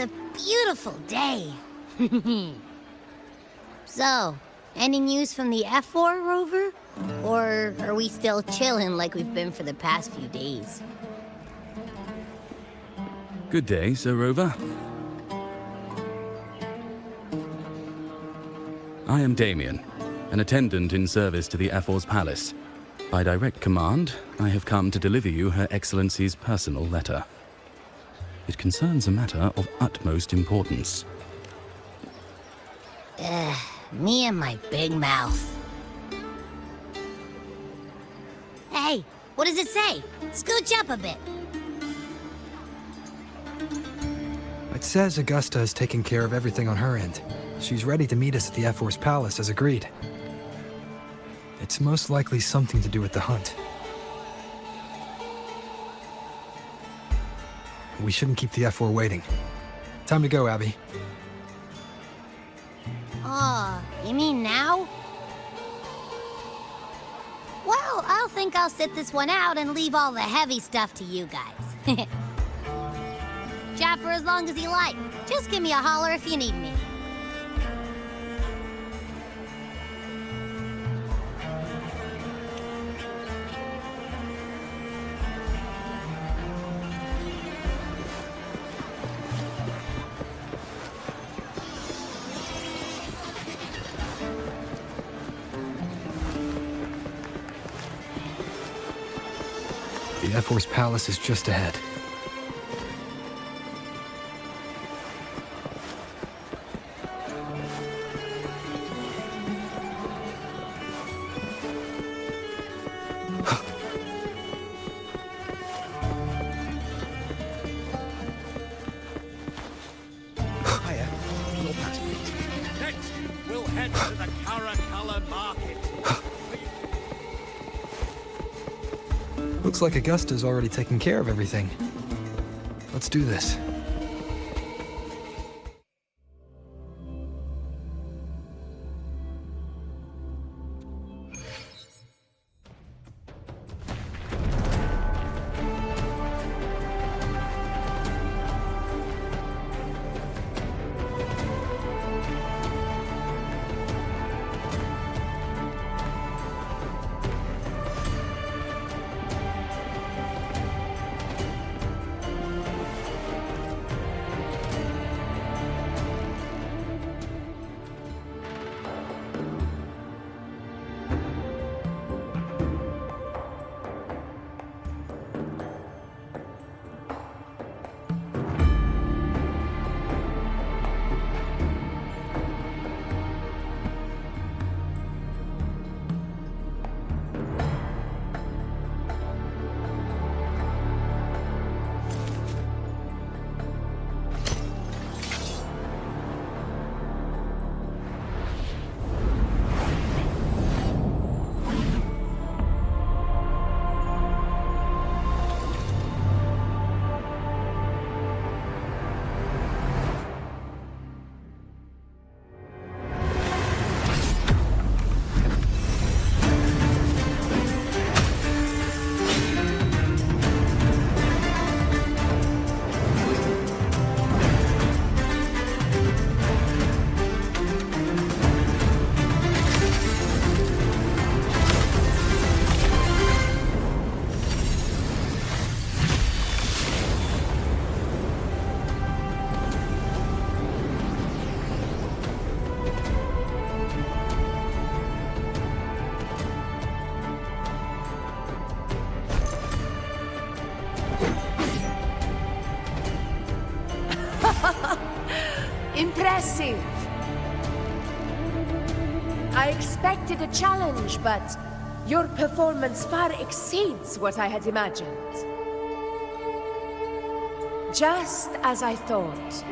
a beautiful day. So, any news from the Ephor rover? Or are we still chilling like we've been for the past few days? Good day, Sir Rover. I am Damien, an attendant in service to the Ephor's palace. By direct command, I have come to deliver you Her Excellency's personal letter. It concerns a matter of utmost importance. Me and my big mouth. Hey, what does it say? Scooch up a bit. It says Augusta has taken care of everything on her end. She's ready to meet us at the Ephor's palace as agreed. It's most likely something to do with the hunt. We shouldn't keep the Ephor waiting. Time to go, Abby. Oh, you mean now? Well, I'll sit this one out and leave all the heavy stuff to you guys. Chat for as long as you like. Just give me a holler if you need me. The Ephor's palace is just ahead. Hiya. Your pass, please. Next, we'll head to the Caracalla market. Looks like Augusta's already taken care of everything. Let's do this. Impressive. I expected a challenge, but your performance far exceeds what I had imagined. Just as I thought,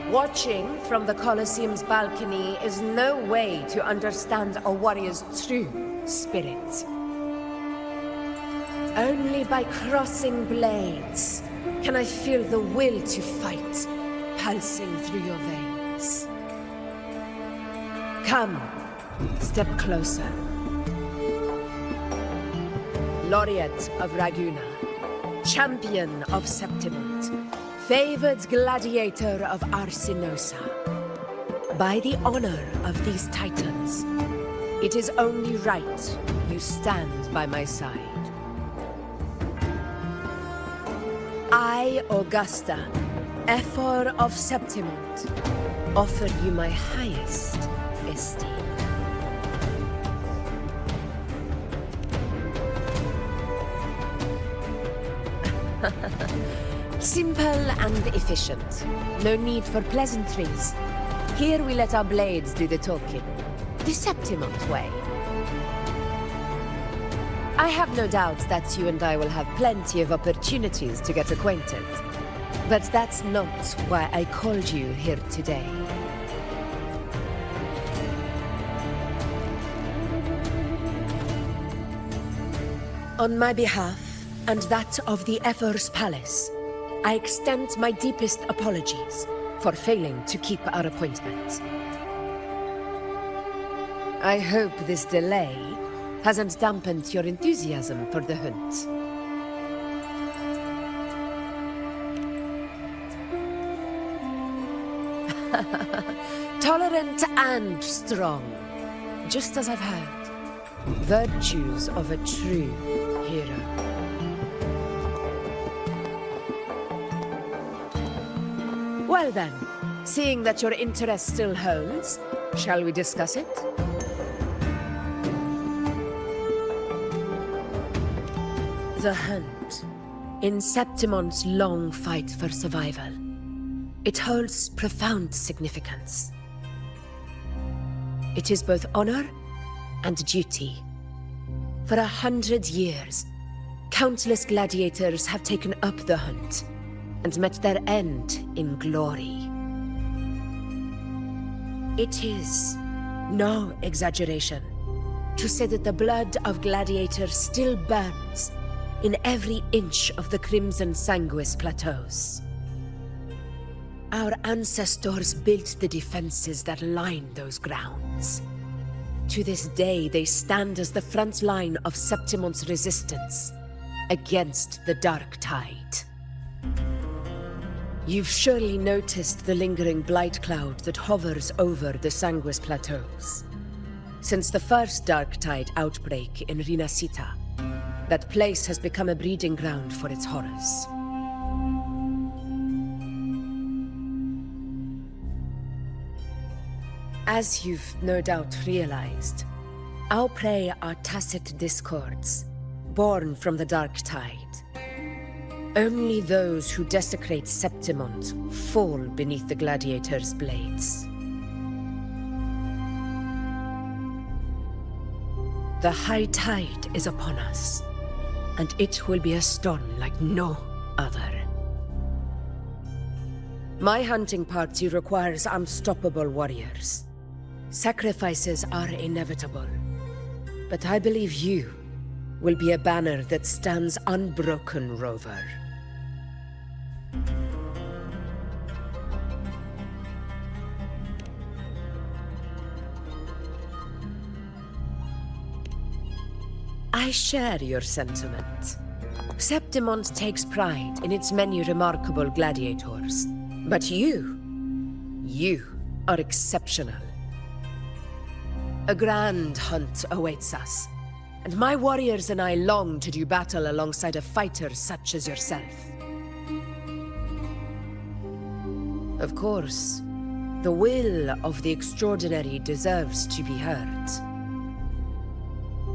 watching from the Colosseum's balcony is no way to understand a warrior's true spirit. Only by crossing blades can I feel the will to fight pulsing through your veins. Come, step closer. Laureate of Raguna, champion of Septiment, favored gladiator of Arsinosa, by the honor of these titans, it is only right you stand by my side. I, Augusta, Ephor of Septimont, offer you my highest esteem. Simple and efficient. No need for pleasantries. Here we let our blades do the talking. The Septimont way. I have no doubt that you and I will have plenty of opportunities to get acquainted. But that's not why I called you here today. On my behalf, and that of the Ephor's palace, I extend my deepest apologies for failing to keep our appointment. I hope this delay hasn't dampened your enthusiasm for the hunt. Tolerant and strong, just as I've heard. Virtues of a true hero. Well then, seeing that your interest still holds, shall we discuss it? The hunt. In Septimont's long fight for survival, it holds profound significance. It is both honor and duty. For 100 years, countless gladiators have taken up the hunt and met their end in glory. It is no exaggeration to say that the blood of gladiators still burns in every inch of the Crimson Sanguis plateaus. Our ancestors built the defenses that line those grounds. To this day, they stand as the front line of Septimont's resistance against the Dark Tide. You've surely noticed the lingering blight cloud that hovers over the Sanguis plateaus. Since the first Dark Tide outbreak in Rinasita, that place has become a breeding ground for its horrors. As you've no doubt realized, our prey are tacit discords, born from the Dark Tide. Only those who desecrate Septimont fall beneath the gladiators' blades. The high tide is upon us, and it will be a storm like no other. My hunting party requires unstoppable warriors. Sacrifices are inevitable, but I believe you will be a banner that stands unbroken, Rover. I share your sentiment. Septimont takes pride in its many remarkable gladiators. But you are exceptional. A grand hunt awaits us, and my warriors and I long to do battle alongside a fighter such as yourself. Of course, the will of the extraordinary deserves to be heard.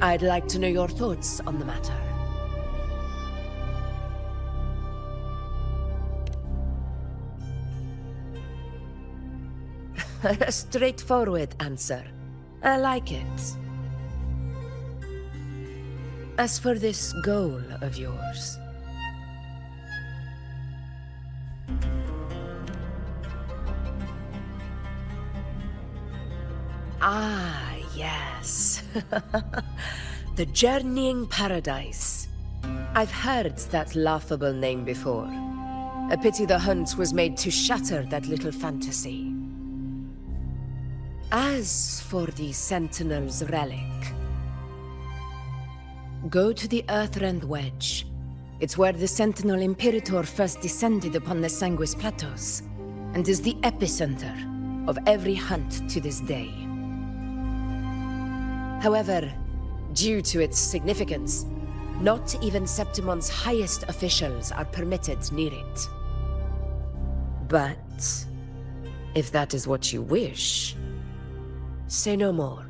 I'd like to know your thoughts on the matter. A straightforward answer. I like it. As for this goal of yours... Ah, yes. The Journeying Paradise. I've heard that laughable name before. A pity the hunt was made to shatter that little fantasy. As for the Sentinel's relic, go to the Earthrend Wedge It's where the Sentinel Imperator first descended upon the Sanguis Plateaus, and is the epicenter of every hunt to this day. However, due to its significance, not even Septimon's highest officials are permitted near it. But if that is what you wish, say no more.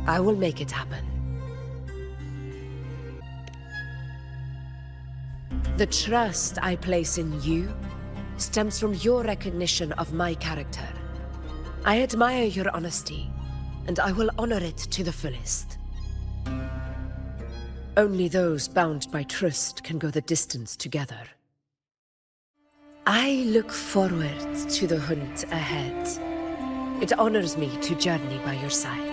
I will make it happen. The trust I place in you stems from your recognition of my character. I admire your honesty, and I will honor it to the fullest. Only those bound by trust can go the distance together. I look forward to the hunt ahead. It honors me to journey by your side.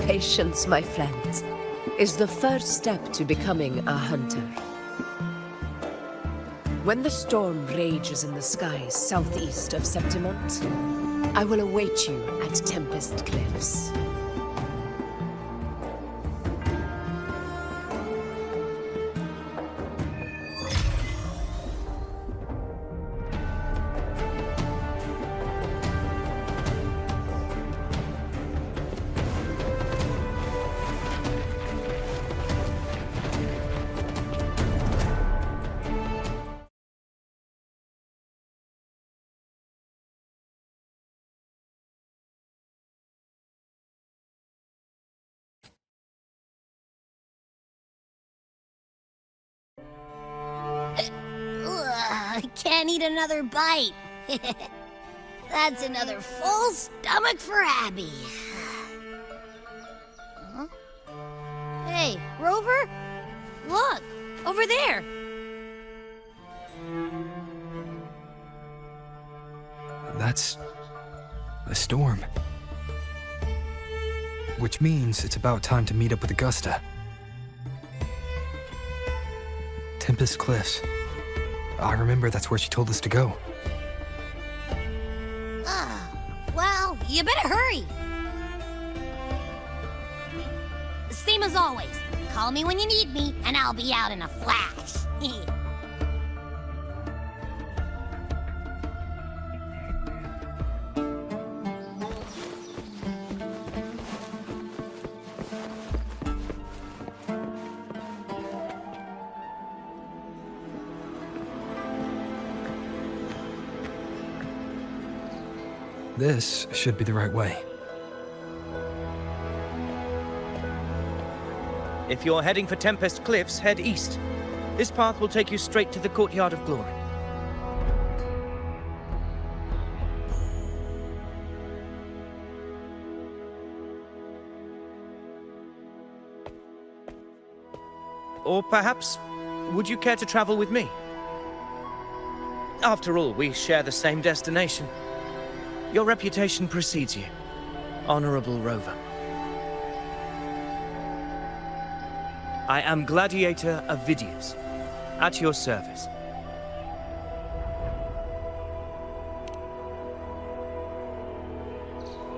Patience, my friend, is the first step to becoming a hunter. When the storm rages in the skies southeast of Septimont, I will await you at Tempest Cliffs. I can't eat another bite. That's another full stomach for Abby. Huh? Hey, Rover? Look, over there. That's a storm. Which means it's about time to meet up with Augusta. Tempest Cliffs. I remember that's where she told us to go. Well, you better hurry. Same as always. Call me when you need me, and I'll be out in a flash. This should be the right way. If you're heading for Tempest Cliffs, head east. This path will take you straight to the Courtyard of Glory. Or perhaps, would you care to travel with me? After all, we share the same destination. Your reputation precedes you, Honorable Rover. I am Gladiator Avidius, at your service.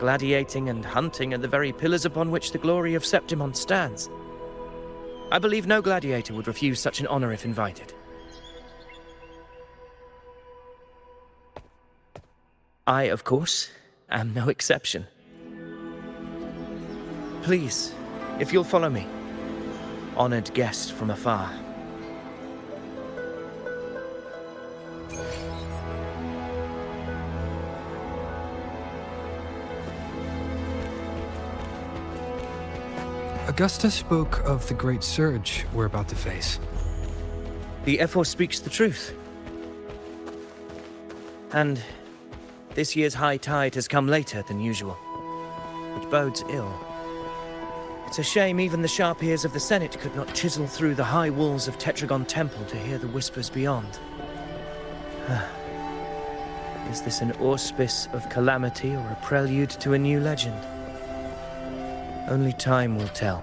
Gladiating and hunting are the very pillars upon which the glory of Septimont stands. I believe no gladiator would refuse such an honor if invited. I, of course, am no exception. Please, if you'll follow me, honored guest from afar. Augusta spoke of the great surge we're about to face. The Ephor speaks the truth. And this year's high tide has come later than usual, which bodes ill. It's a shame even the sharp ears of the Senate could not chisel through the high walls of Tetragon Temple to hear the whispers beyond. Is this an auspice of calamity or a prelude to a new legend? Only time will tell.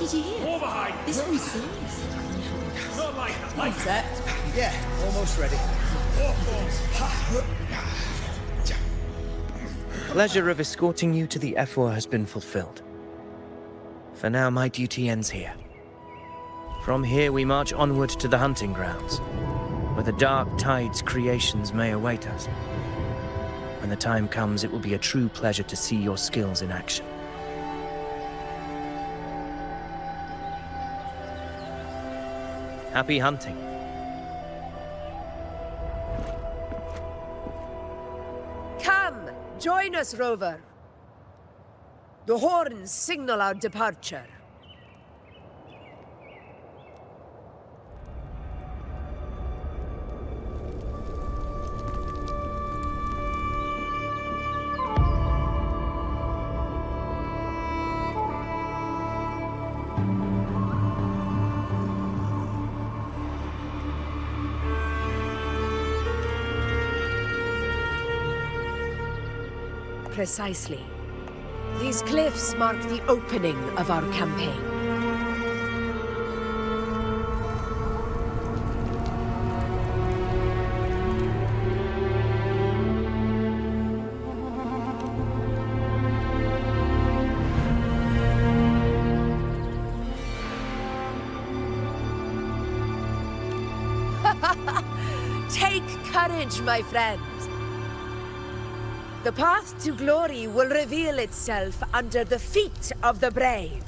did you hear? More behind. This one's serious. Not like that. Like Set. Yeah, almost ready. Pleasure of escorting you to the Ephor has been fulfilled. For now, my duty ends here. From here, we march onward to the hunting grounds, where the dark tide's creations may await us. When the time comes, it will be a true pleasure to see your skills in action. Happy hunting. Come, join us, Rover. The horns signal our departure. Precisely. These cliffs mark the opening of our campaign. Take courage, my friend. The path to glory will reveal itself under the feet of the brave.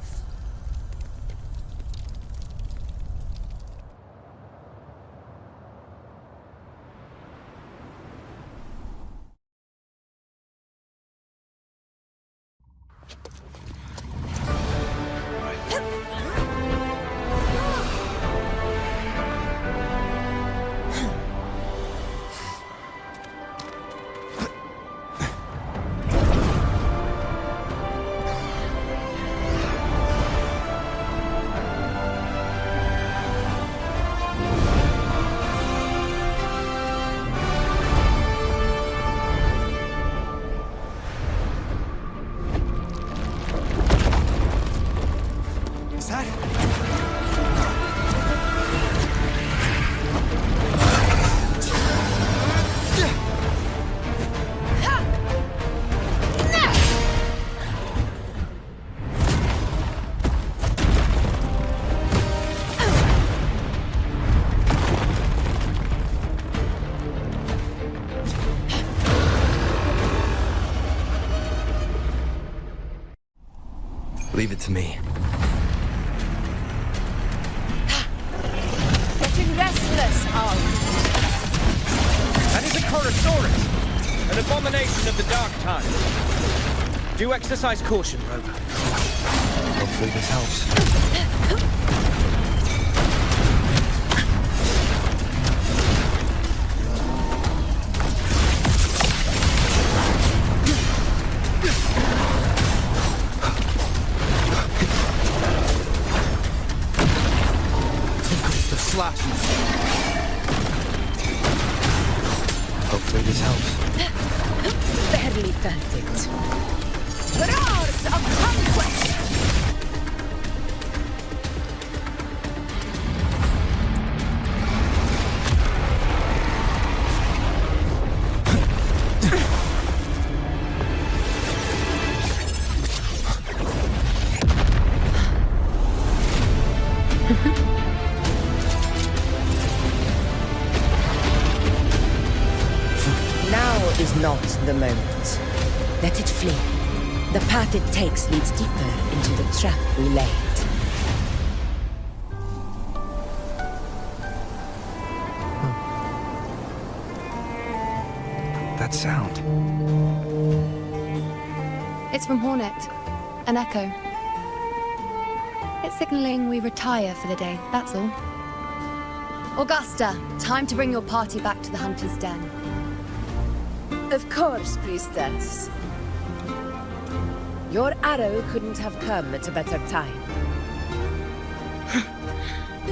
Leave it to me. Getting restless, Al. That is a Corrosaurus, an abomination of the dark tide. Do exercise caution, Rover. Hopefully this helps. Hopefully this helps. Barely felt it. Roars of conquest! Is not the moment. Let it flee. The path it takes leads deeper into the trap we laid. That sound. It's from Hornet. An echo. It's signaling we retire for the day, that's all. Augusta, time to bring your party back to the Hunter's Den. Of course, Priestess. Your arrow couldn't have come at a better time.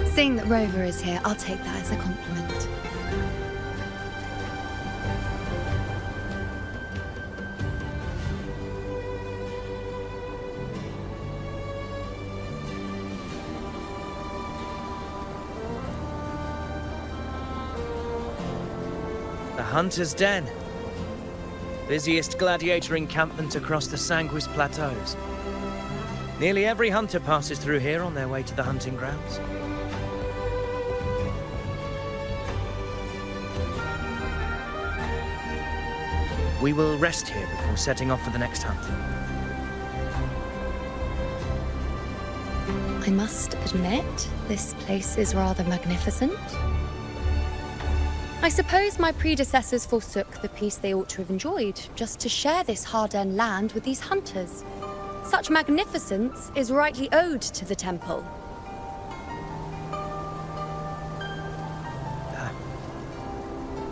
Seeing that Rover is here, I'll take that as a compliment. Hunter's Den. Busiest gladiator encampment across the Sanguis Plateaus. Nearly every hunter passes through here on their way to the hunting grounds. We will rest here before setting off for the next hunt. I must admit, this place is rather magnificent. I suppose my predecessors forsook the peace they ought to have enjoyed, just to share this hard-earned land with these hunters. Such magnificence is rightly owed to the temple.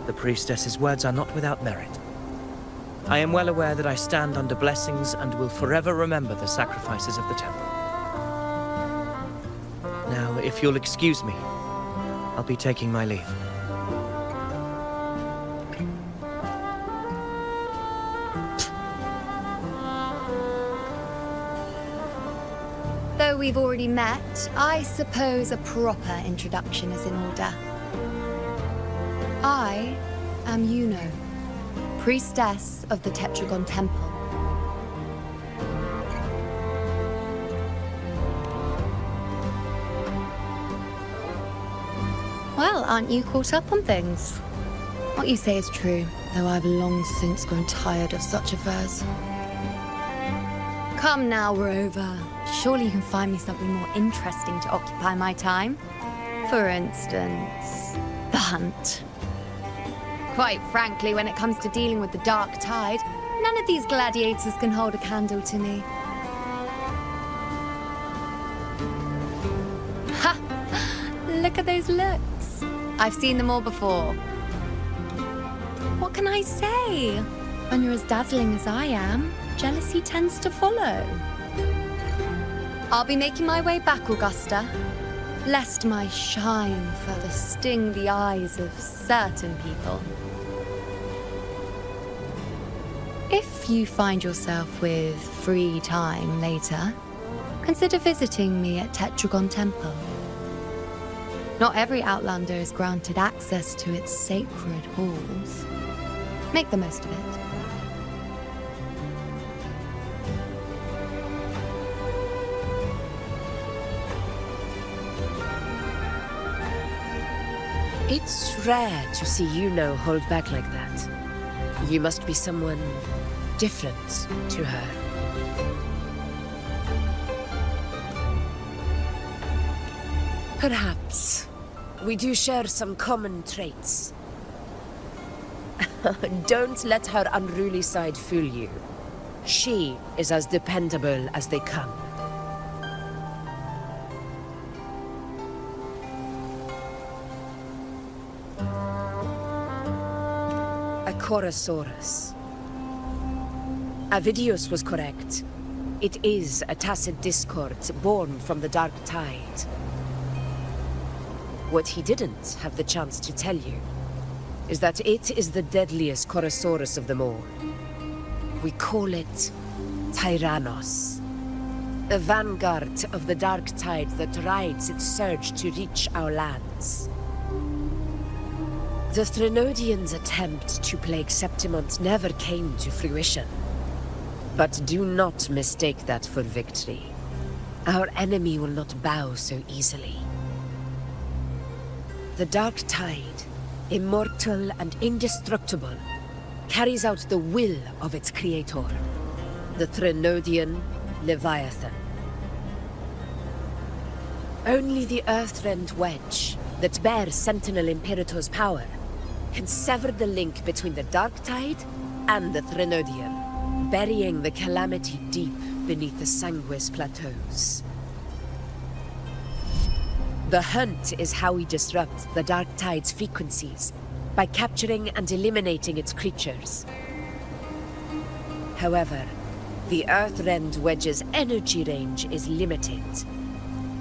The priestess's words are not without merit. I am well aware that I stand under blessings and will forever remember the sacrifices of the temple. Now, if you'll excuse me, I'll be taking my leave. Though we've already met, I suppose a proper introduction is in order. I am Iuno, priestess of the Tetragon Temple. Well, aren't you caught up on things? What you say is true, though I've long since grown tired of such affairs. Come now, Rover. Surely you can find me something more interesting to occupy my time. For instance, the hunt. Quite frankly, when it comes to dealing with the dark tide, none of these gladiators can hold a candle to me. Ha! Look at those looks. I've seen them all before. What can I say? When you're as dazzling as I am, jealousy tends to follow. I'll be making my way back, Augusta, lest my shine further sting the eyes of certain people. If you find yourself with free time later, consider visiting me at Tetragon Temple. Not every Outlander is granted access to its sacred halls. Make the most of it. It's rare to see Iuno hold back like that. You must be someone different to her. Perhaps we do share some common traits. Don't let her unruly side fool you. She is as dependable as they come. A Corrosaurus. Avidius was correct. It is a tacit discord born from the dark tide. What he didn't have the chance to tell you is that it is the deadliest Corrosaurus of them all. We call it Tyrannos. The vanguard of the dark tide that rides its surge to reach our lands. The Threnodians' attempt to plague Septimont never came to fruition. But do not mistake that for victory. Our enemy will not bow so easily. The dark tide, immortal and indestructible, carries out the will of its creator, the Threnodian Leviathan. Only the Earthrend Wedge, that bears Sentinel Imperator's power, can sever the link between the dark tide and the Threnodian, burying the calamity deep beneath the Sanguis Plateaus. The hunt is how we disrupt the dark tide's frequencies, by capturing and eliminating its creatures. However, the Earthrend Wedge's energy range is limited.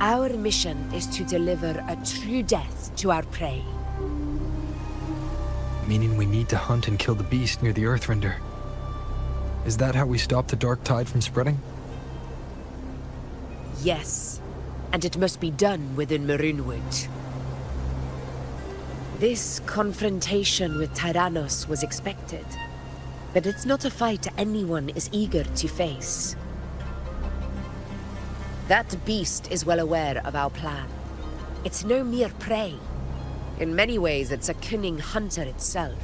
Our mission is to deliver a true death to our prey. Meaning we need to hunt and kill the beast near the Earthrender. Is that how we stop the dark tide from spreading? Yes, and it must be done within Maroonwood. This confrontation with Tyrannos was expected, but it's not a fight anyone is eager to face. That beast is well aware of our plan. It's no mere prey. In many ways, it's a cunning hunter itself.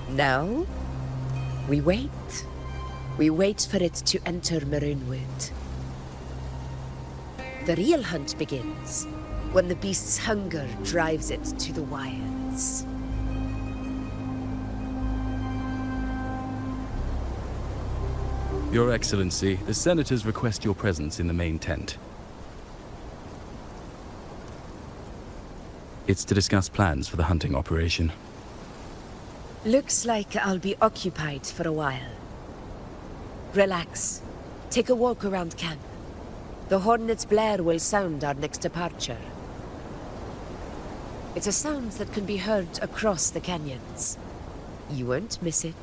Now, we wait. We wait for it to enter Maroonwood. The real hunt begins when the beast's hunger drives it to the wilds. Your Excellency, the Senators request your presence in the main tent. It's to discuss plans for the hunting operation. Looks like I'll be occupied for a while. Relax. Take a walk around camp. The hornet's blare will sound our next departure. It's a sound that can be heard across the canyons. You won't miss it.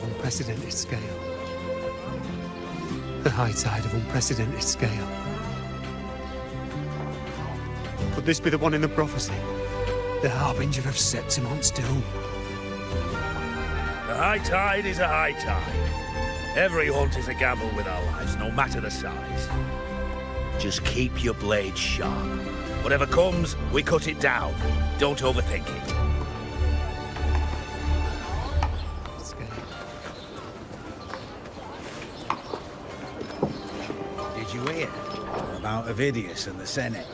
Unprecedented scale. The high tide of unprecedented scale. Could this be the one in the prophecy? The harbinger of Septimon's doom? The high tide is a high tide. Every hunt is a gamble with our lives, no matter the size. Just keep your blade sharp. Whatever comes, we cut it down. Don't overthink it. Did you hear about Avidius and the Senate?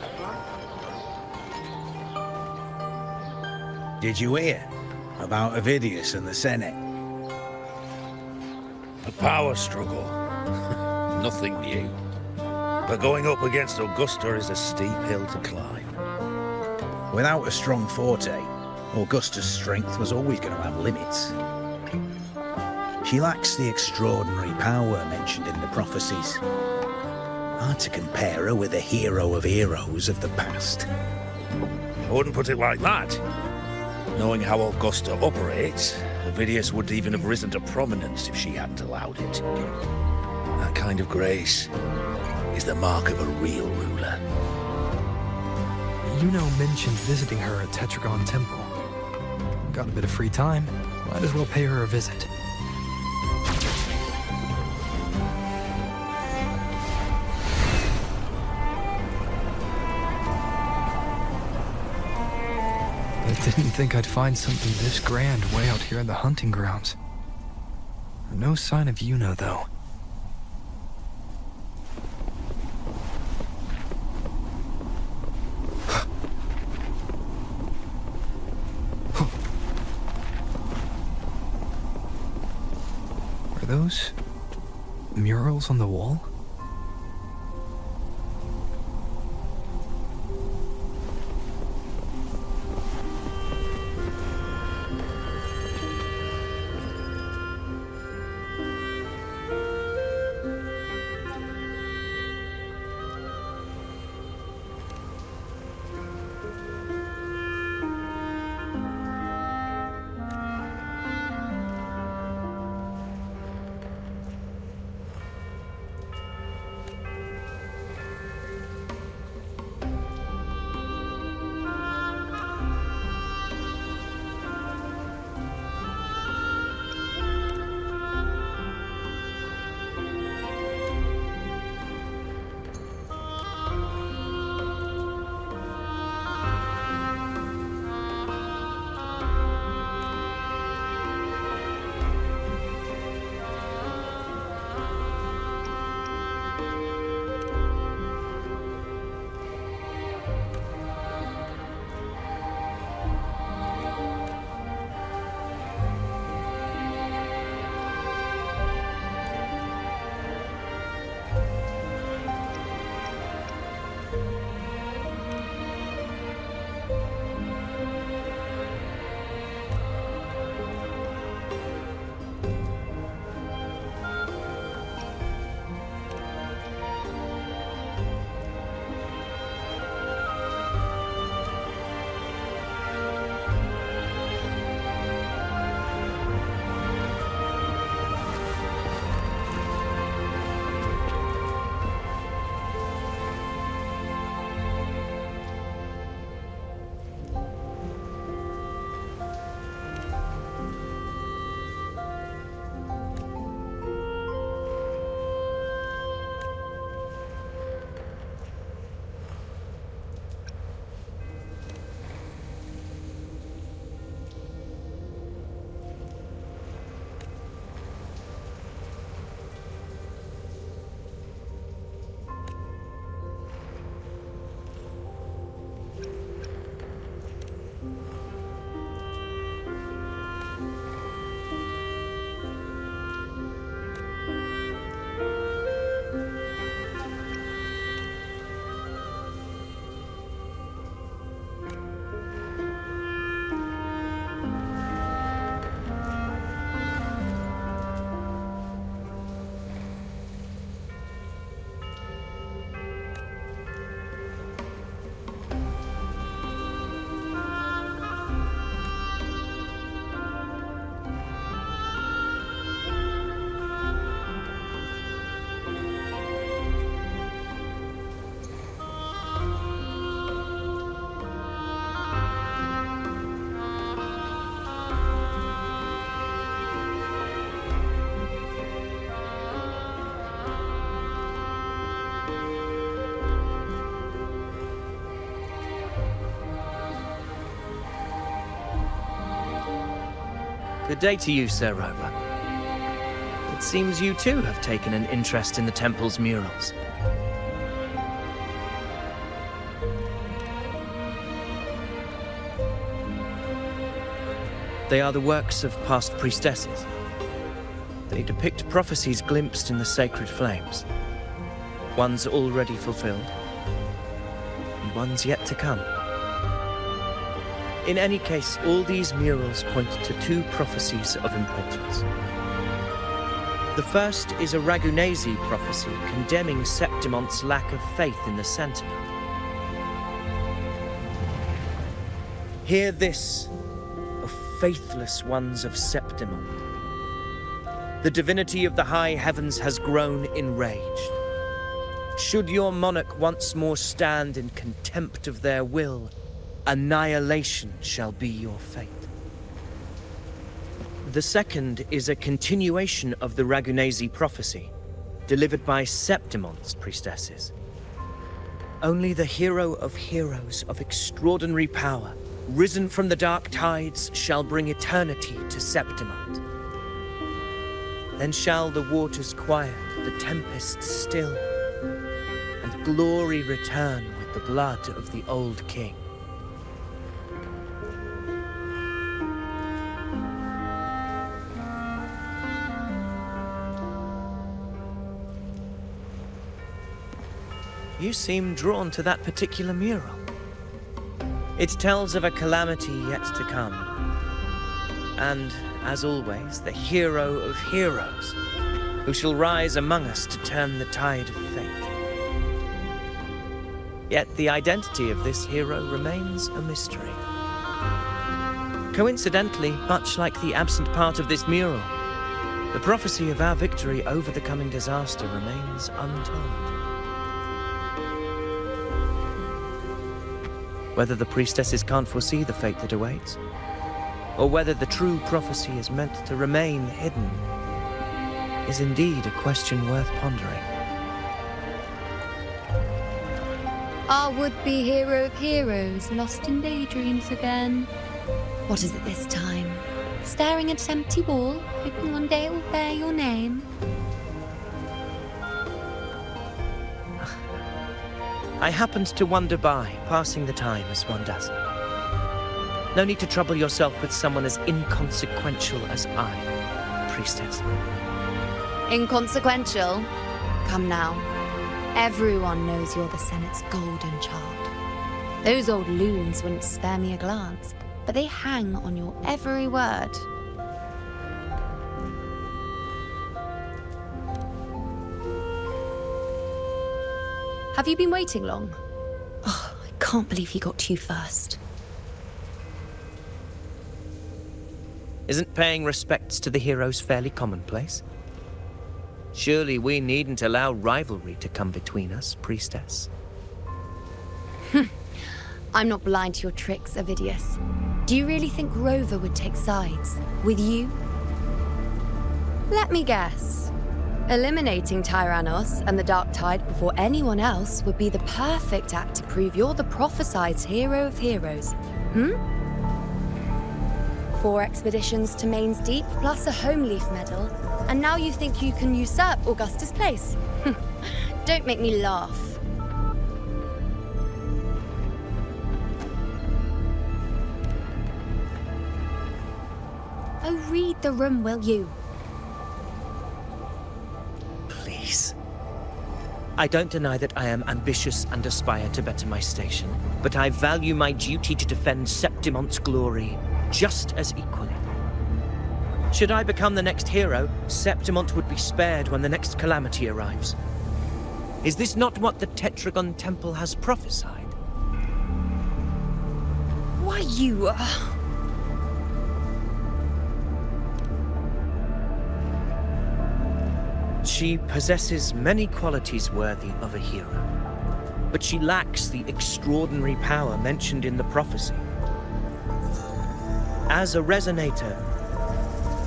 Did you hear about Avidius and the Senate? A power struggle. Nothing new. But going up against Augusta is a steep hill to climb. Without a strong forte, Augusta's strength was always going to have limits. She lacks the extraordinary power mentioned in the prophecies. Hard to compare her with a hero of heroes of the past. I wouldn't put it like that. Knowing how Augusta operates, Avidius wouldn't even have risen to prominence if she hadn't allowed it. That kind of grace is the mark of a real ruler. Iuno mentioned visiting her at Tetragon Temple. Got a bit of free time, might as well pay her a visit. I didn't think I'd find something this grand way out here in the hunting grounds. No sign of Iuno, though. Are those murals on the wall? Good day to you, Sir Rover. It seems you too have taken an interest in the temple's murals. They are the works of past priestesses. They depict prophecies glimpsed in the sacred flames. Ones already fulfilled, and ones yet to come. In any case, all these murals point to two prophecies of importance. The first is a Ragunesi prophecy condemning Septimon's lack of faith in the Sentinel. Hear this, O faithless ones of Septimon. The divinity of the high heavens has grown enraged. Should your monarch once more stand in contempt of their will, annihilation shall be your fate. The second is a continuation of the Ragunesi prophecy, delivered by Septimon's priestesses. Only the hero of heroes of extraordinary power, risen from the dark tides, shall bring eternity to Septimont. Then shall the waters quiet, the tempest still, and glory return with the blood of the old king. You seem drawn to that particular mural. It tells of a calamity yet to come. And, as always, the hero of heroes, who shall rise among us to turn the tide of fate. Yet the identity of this hero remains a mystery. Coincidentally, much like the absent part of this mural, the prophecy of our victory over the coming disaster remains untold. Whether the priestesses can't foresee the fate that awaits, or whether the true prophecy is meant to remain hidden, is indeed a question worth pondering. Our would-be hero of heroes, lost in daydreams again. What is it this time? Staring at an empty wall, hoping one day it will bear your name? I happened to wander by, passing the time as one does. No need to trouble yourself with someone as inconsequential as I, priestess. Inconsequential? Come now. Everyone knows you're the Senate's golden child. Those old loons wouldn't spare me a glance, but they hang on your every word. Have you been waiting long? Oh, I can't believe he got to you first. Isn't paying respects to the heroes fairly commonplace? Surely we needn't allow rivalry to come between us, priestess. I'm not blind to your tricks, Avidius. Do you really think Rover would take sides with you? Let me guess. Eliminating Tyrannos and the Dark Tide before anyone else would be the perfect act to prove you're the prophesied hero of heroes. 4 expeditions to Main's Deep, plus a Home Leaf medal, and now you think you can usurp Augusta's place? Don't make me laugh. Oh, read the room, will you? Please. I don't deny that I am ambitious and aspire to better my station, but I value my duty to defend Septimon's glory just as equally. Should I become the next hero, Septimont would be spared when the next calamity arrives. Is this not what the Tetragon Temple has prophesied? Why, you... She possesses many qualities worthy of a hero, but she lacks the extraordinary power mentioned in the prophecy. As a resonator,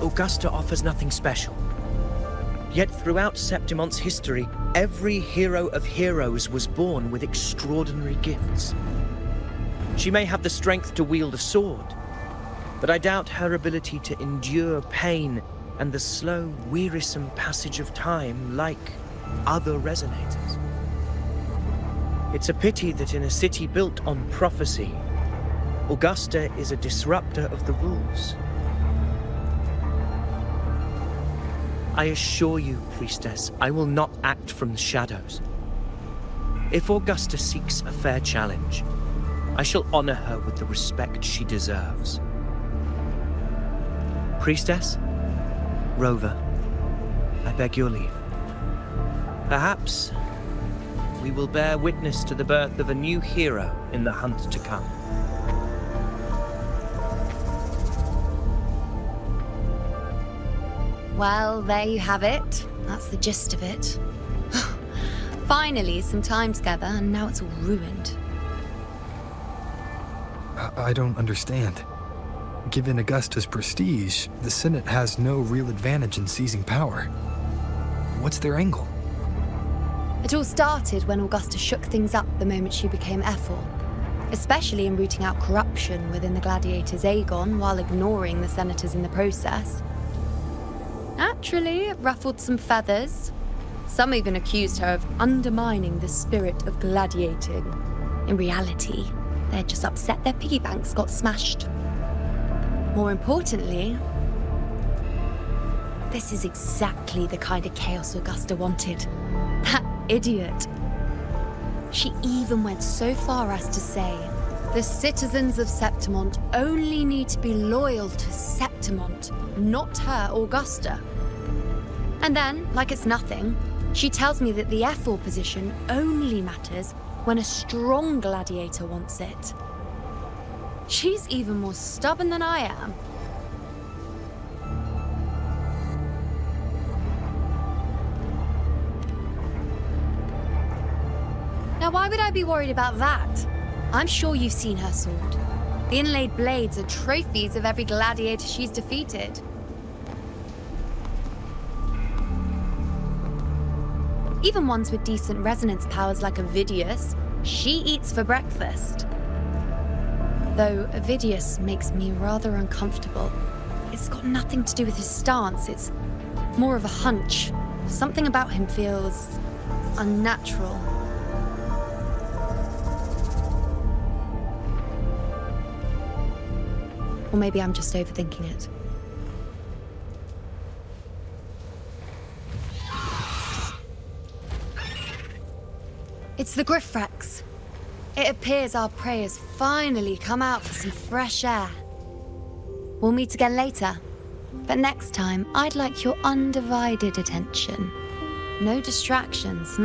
Augusta offers nothing special. Yet throughout Septimont's history, every hero of heroes was born with extraordinary gifts. She may have the strength to wield a sword, but I doubt her ability to endure pain and the slow, wearisome passage of time like other resonators. It's a pity that in a city built on prophecy, Augusta is a disruptor of the rules. I assure you, Priestess, I will not act from the shadows. If Augusta seeks a fair challenge, I shall honor her with the respect she deserves. Priestess, Rover, I beg your leave. Perhaps we will bear witness to the birth of a new hero in the hunt to come. Well, there you have it. That's the gist of it. Finally, some time together, and now it's all ruined. I don't understand. Given Augusta's prestige, the Senate has no real advantage in seizing power. What's their angle? It all started when Augusta shook things up the moment she became Ephor, especially in rooting out corruption within the gladiators' Agon while ignoring the senators in the process. Naturally, it ruffled some feathers. Some even accused her of undermining the spirit of gladiating. In reality, they're just upset their piggy banks got smashed. More importantly, this is exactly the kind of chaos Augusta wanted. That idiot. She even went so far as to say, the citizens of Septimont only need to be loyal to Septimont, not her, Augusta. And then, like it's nothing, she tells me that the Ephor position only matters when a strong gladiator wants it. She's even more stubborn than I am. Now, why would I be worried about that? I'm sure you've seen her sword. The inlaid blades are trophies of every gladiator she's defeated. Even ones with decent resonance powers like Avidius, she eats for breakfast. Though Avidius makes me rather uncomfortable. It's got nothing to do with his stance, it's more of a hunch. Something about him feels unnatural. Or maybe I'm just overthinking it. It's the Griffrex. It appears our prey has finally come out for some fresh air. We'll meet again later, but next time I'd like your undivided attention. No distractions,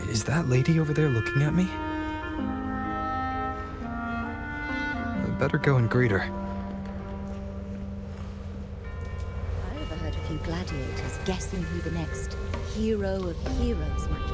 Is that lady over there looking at me? I better go and greet her. I overheard a few gladiators guessing who the next hero of heroes might be.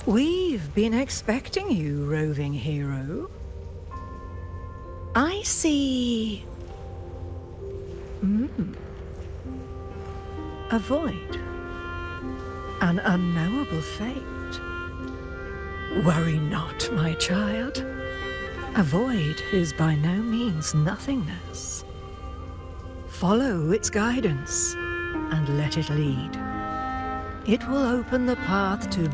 We've been expecting you, roving hero. I see... a void. An unknowable fate. Worry not, my child. A void is by no means nothingness. Follow its guidance and let it lead. It will open the path to...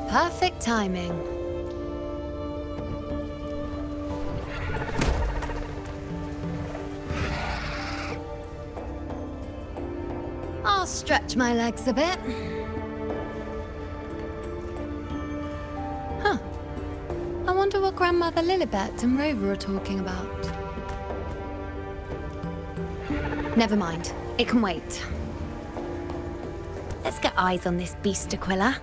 Perfect timing. I'll stretch my legs a bit. Huh. I wonder what Grandmother Lilibet and Rover are talking about. Never mind. It can wait. Let's get eyes on this beast, Aquila.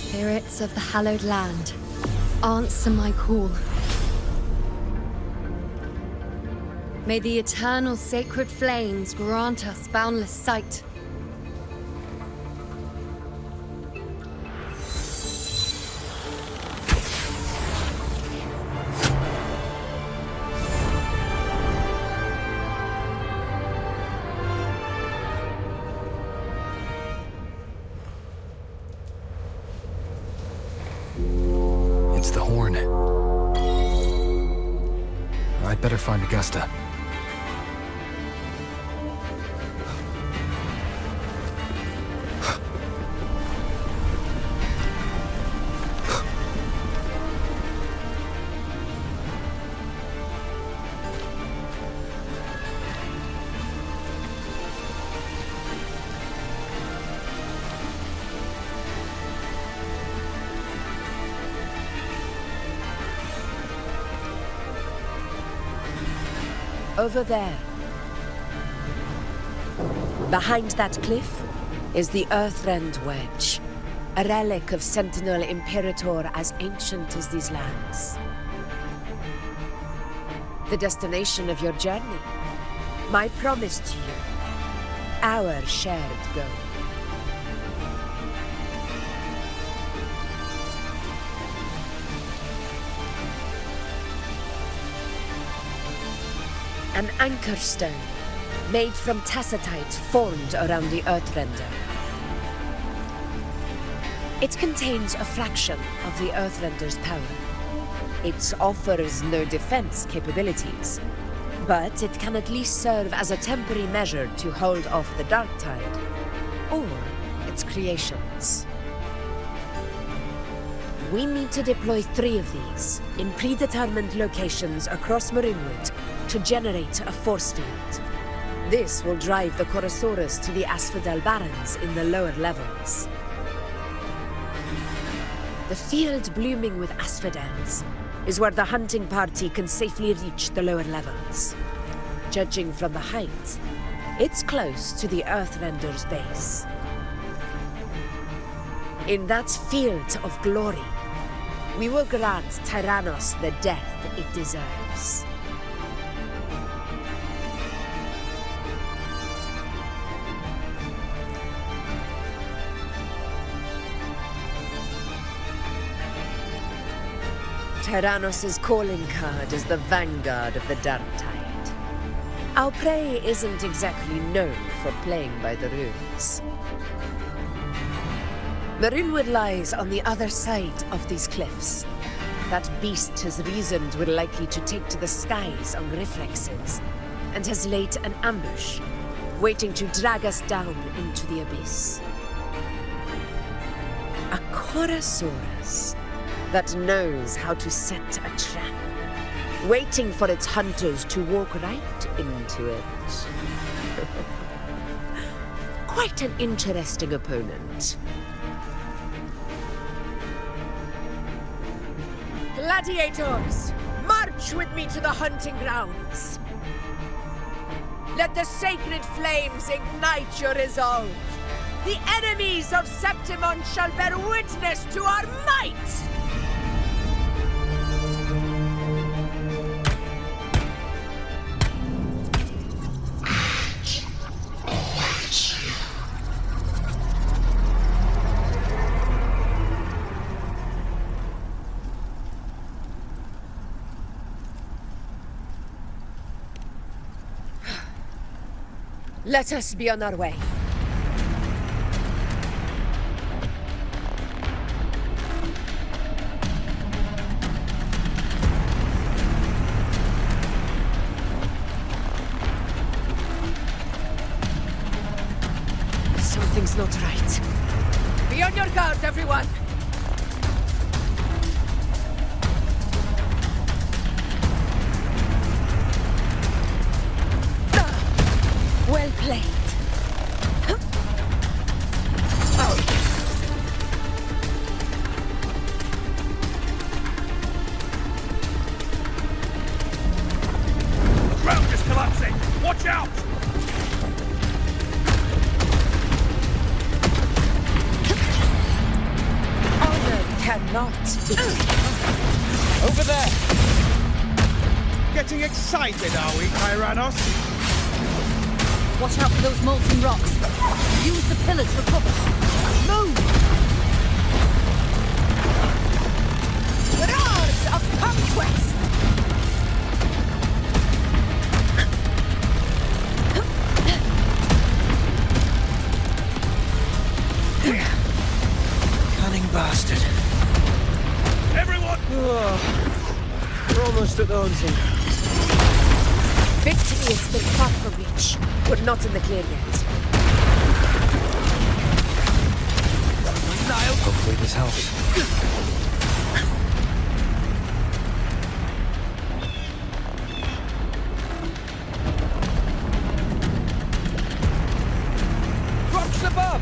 Spirits of the hallowed land, answer my call. May the eternal sacred flames grant us boundless sight. It's the horn. I'd better find Augusta. Over there. Behind that cliff is the Earthrend Wedge, a relic of Sentinel Imperator as ancient as these lands. The destination of your journey, my promise to you, our shared goal. An anchor stone, made from tacitite formed around the Earthrender. It contains a fraction of the Earthrender's power. It offers no defense capabilities, but it can at least serve as a temporary measure to hold off the dark tide, or its creations. We need to deploy 3 of these in predetermined locations across Marinwood to generate a force field. This will drive the Corrosaurus to the Asphodel Barrens in the lower levels. The field blooming with asphodels is where the hunting party can safely reach the lower levels. Judging from the height, it's close to the Earthrender's base. In that field of glory, we will grant Tyrannos the death it deserves. Tyrannos' calling card is the vanguard of the dark tide. Our prey isn't exactly known for playing by the rules. Marinwood lies on the other side of these cliffs. That beast has reasoned we're likely to take to the skies on reflexes, and has laid an ambush, waiting to drag us down into the abyss. A Corrosaurus that knows how to set a trap, waiting for its hunters to walk right into it. Quite an interesting opponent. Gladiators, march with me to the hunting grounds. Let the sacred flames ignite your resolve. The enemies of Septimon shall bear witness to our might! Let us be on our way. Something's not right. Be on your guard, everyone! Well played. The ground is collapsing! Watch out! Honor cannot be. Over there! Getting excited, are we, Tyrannos? Watch out for those molten rocks. Use the pillars for cover. Move! Roars of conquest! Cunning bastard. Everyone! We're almost at the hunting. Victory is still far from reach. We're not in the clear yet. Hopefully this helps. Rocks above!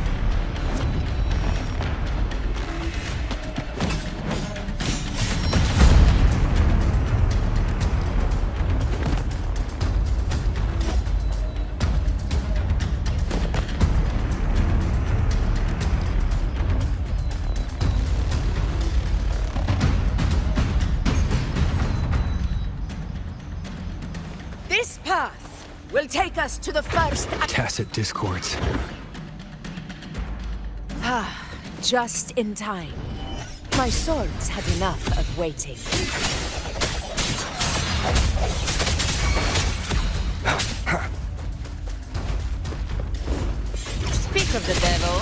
This path will take us to the first... Tacit discords. Just in time. My swords had enough of waiting. Speak of the devil.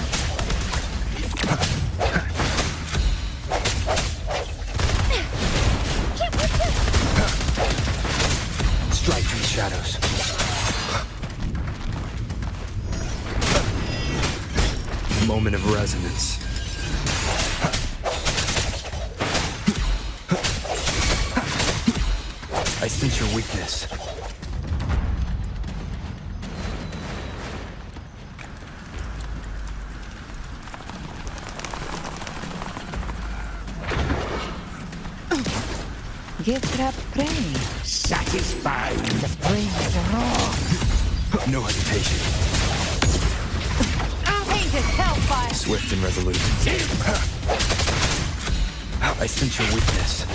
Strike from the shadows. Moment of resonance. I sense your weakness. Give trap prey. Satisfied! Brings raw. No hesitation. Painted hellfire. Swift and resolute. I sense your weakness.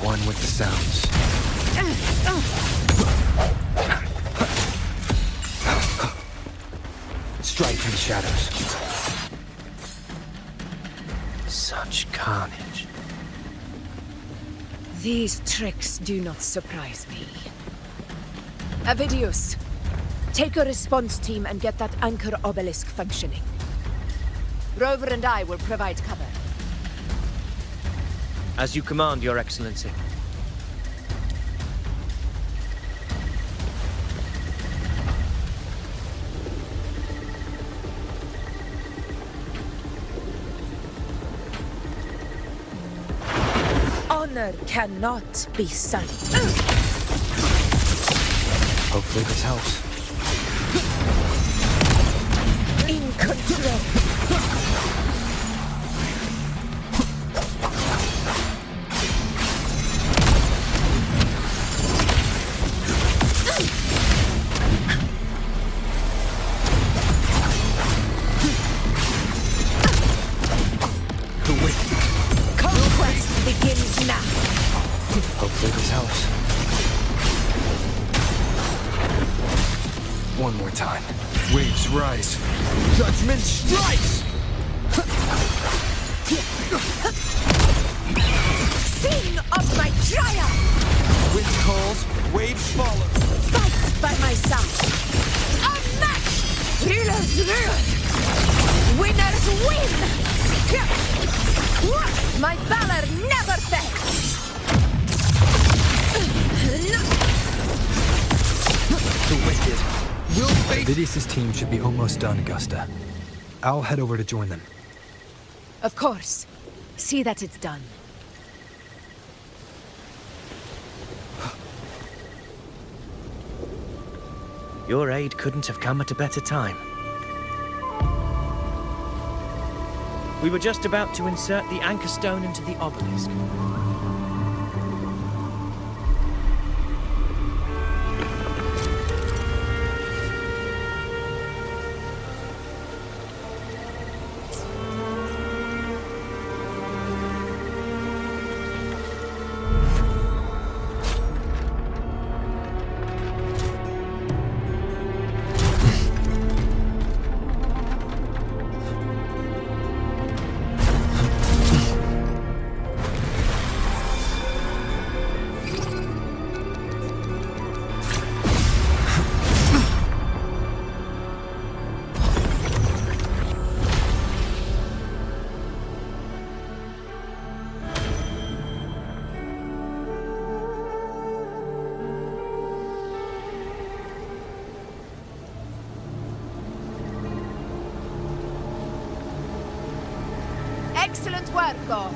One with the sounds. Strike from the shadows. Such carnage. These tricks do not surprise me. Avidius, take a response team and get that anchor obelisk functioning. Rover and I will provide cover. As you command, Your Excellency. Honor cannot be sullied. Hopefully this helps. In control. Conquest begins now. Hopefully this helps. One more time. Waves rise. Judgment strikes! Sing of my triumph! Wind calls, waves follow. by my side. Unmatched! Rulers rule! Winners win! My valor never fails! The wicked. Avidius' team should be almost done, Augusta. I'll head over to join them. Of course. See that it's done. Your aid couldn't have come at a better time. We were just about to insert the anchor stone into the obelisk. Excellent work, Go.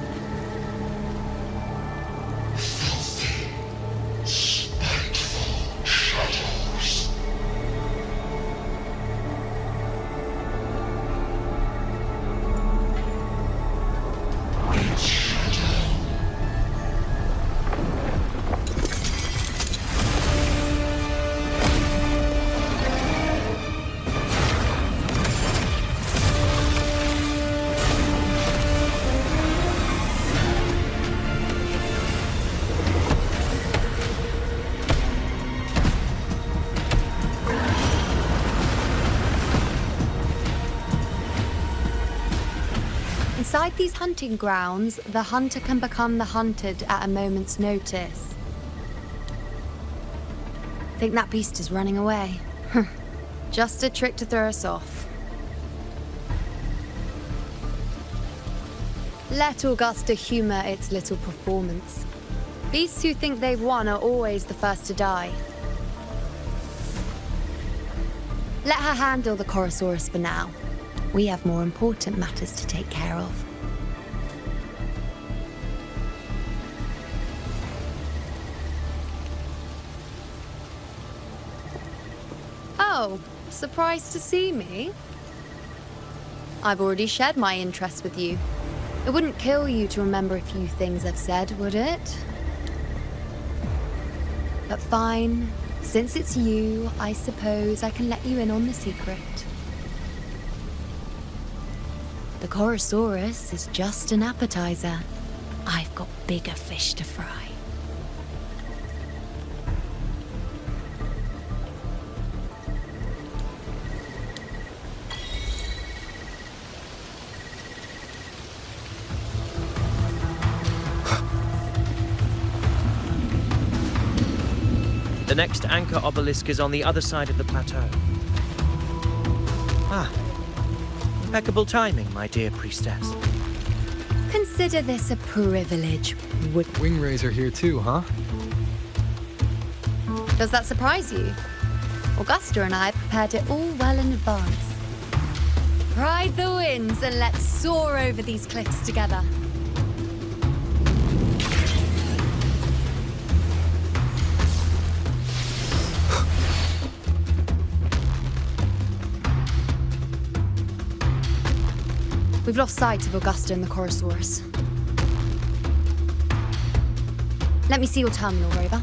Inside these hunting grounds, the hunter can become the hunted at a moment's notice. Think that beast is running away? Just a trick to throw us off. Let Augusta humor its little performance. Beasts who think they've won are always the first to die. Let her handle the Corrosaurus for now. We have more important matters to take care of. Oh, surprised to see me? I've already shared my interest with you. It wouldn't kill you to remember a few things I've said, would it? But fine. Since it's you, I suppose I can let you in on the secret. The Corrosaurus is just an appetizer. I've got bigger fish to fry. The next anchor obelisk is on the other side of the plateau. Ah. Impeccable timing, my dear priestess. Consider this a privilege. Wingrais are here too, huh? Does that surprise you? Augusta and I prepared it all well in advance. Ride the winds and let's soar over these cliffs together. We've lost sight of Augusta and the Corrosaurus. Let me see your terminal, Rover.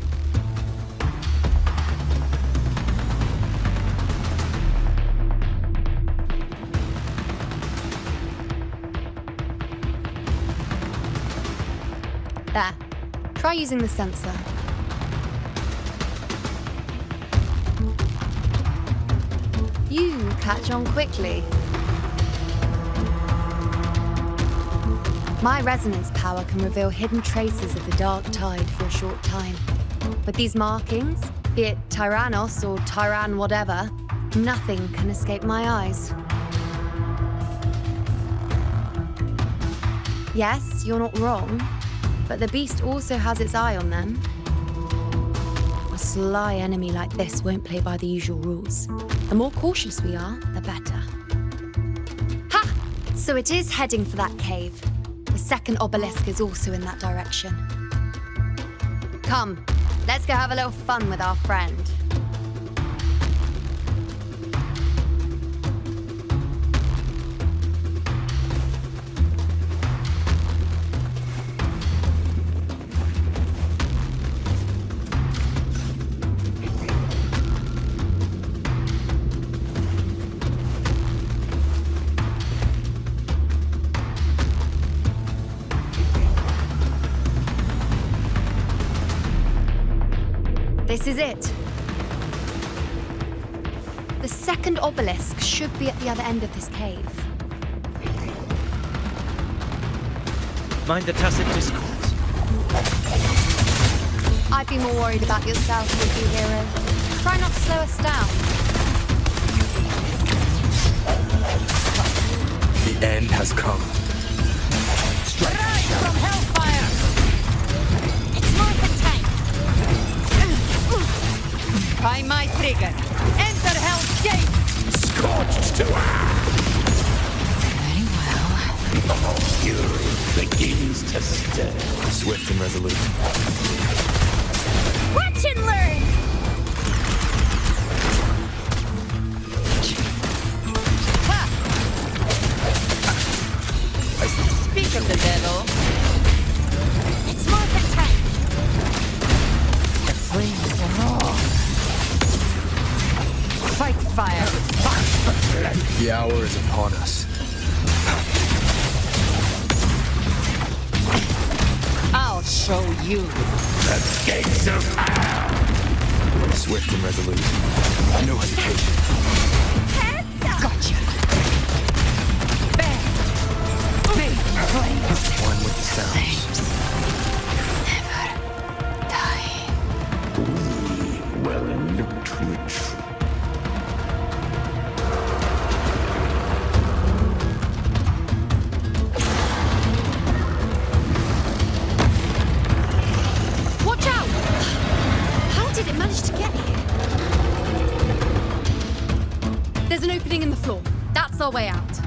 There. Try using the sensor. You catch on quickly. My resonance power can reveal hidden traces of the dark tide for a short time. With these markings, Be it Tyrannos or Tyran whatever, nothing can escape my eyes. Yes, you're not wrong, but the beast also has its eye on them. A sly enemy like this won't play by the usual rules. The more cautious we are, the better. Ha! So it is heading for that cave. The second obelisk is also in that direction. Come, let's go have a little fun with our friend. This is it. The second obelisk should be at the other end of this cave. Mind the tacit discourse. I'd be more worried about yourself, would you, hero? Try not to slow us down. The end has come. Rise from hellfire! It's morphin' time! By my trigger, enter Hell's Gate! Scorched to Very well. fury begins to stir. Swift and resolute. Watch and learn! Ha! Speak of the devil. It's morphin' time! The flames are raw. Fight fire with fire. The hour is upon us. I'll show you. The gates of hell! Swift and resolute. No hesitation. Gotcha. Bang. Big flames. One with the sounds. Never die. Well, look to it. Watch out! How did it manage to get here? There's an opening in the floor. That's our way out.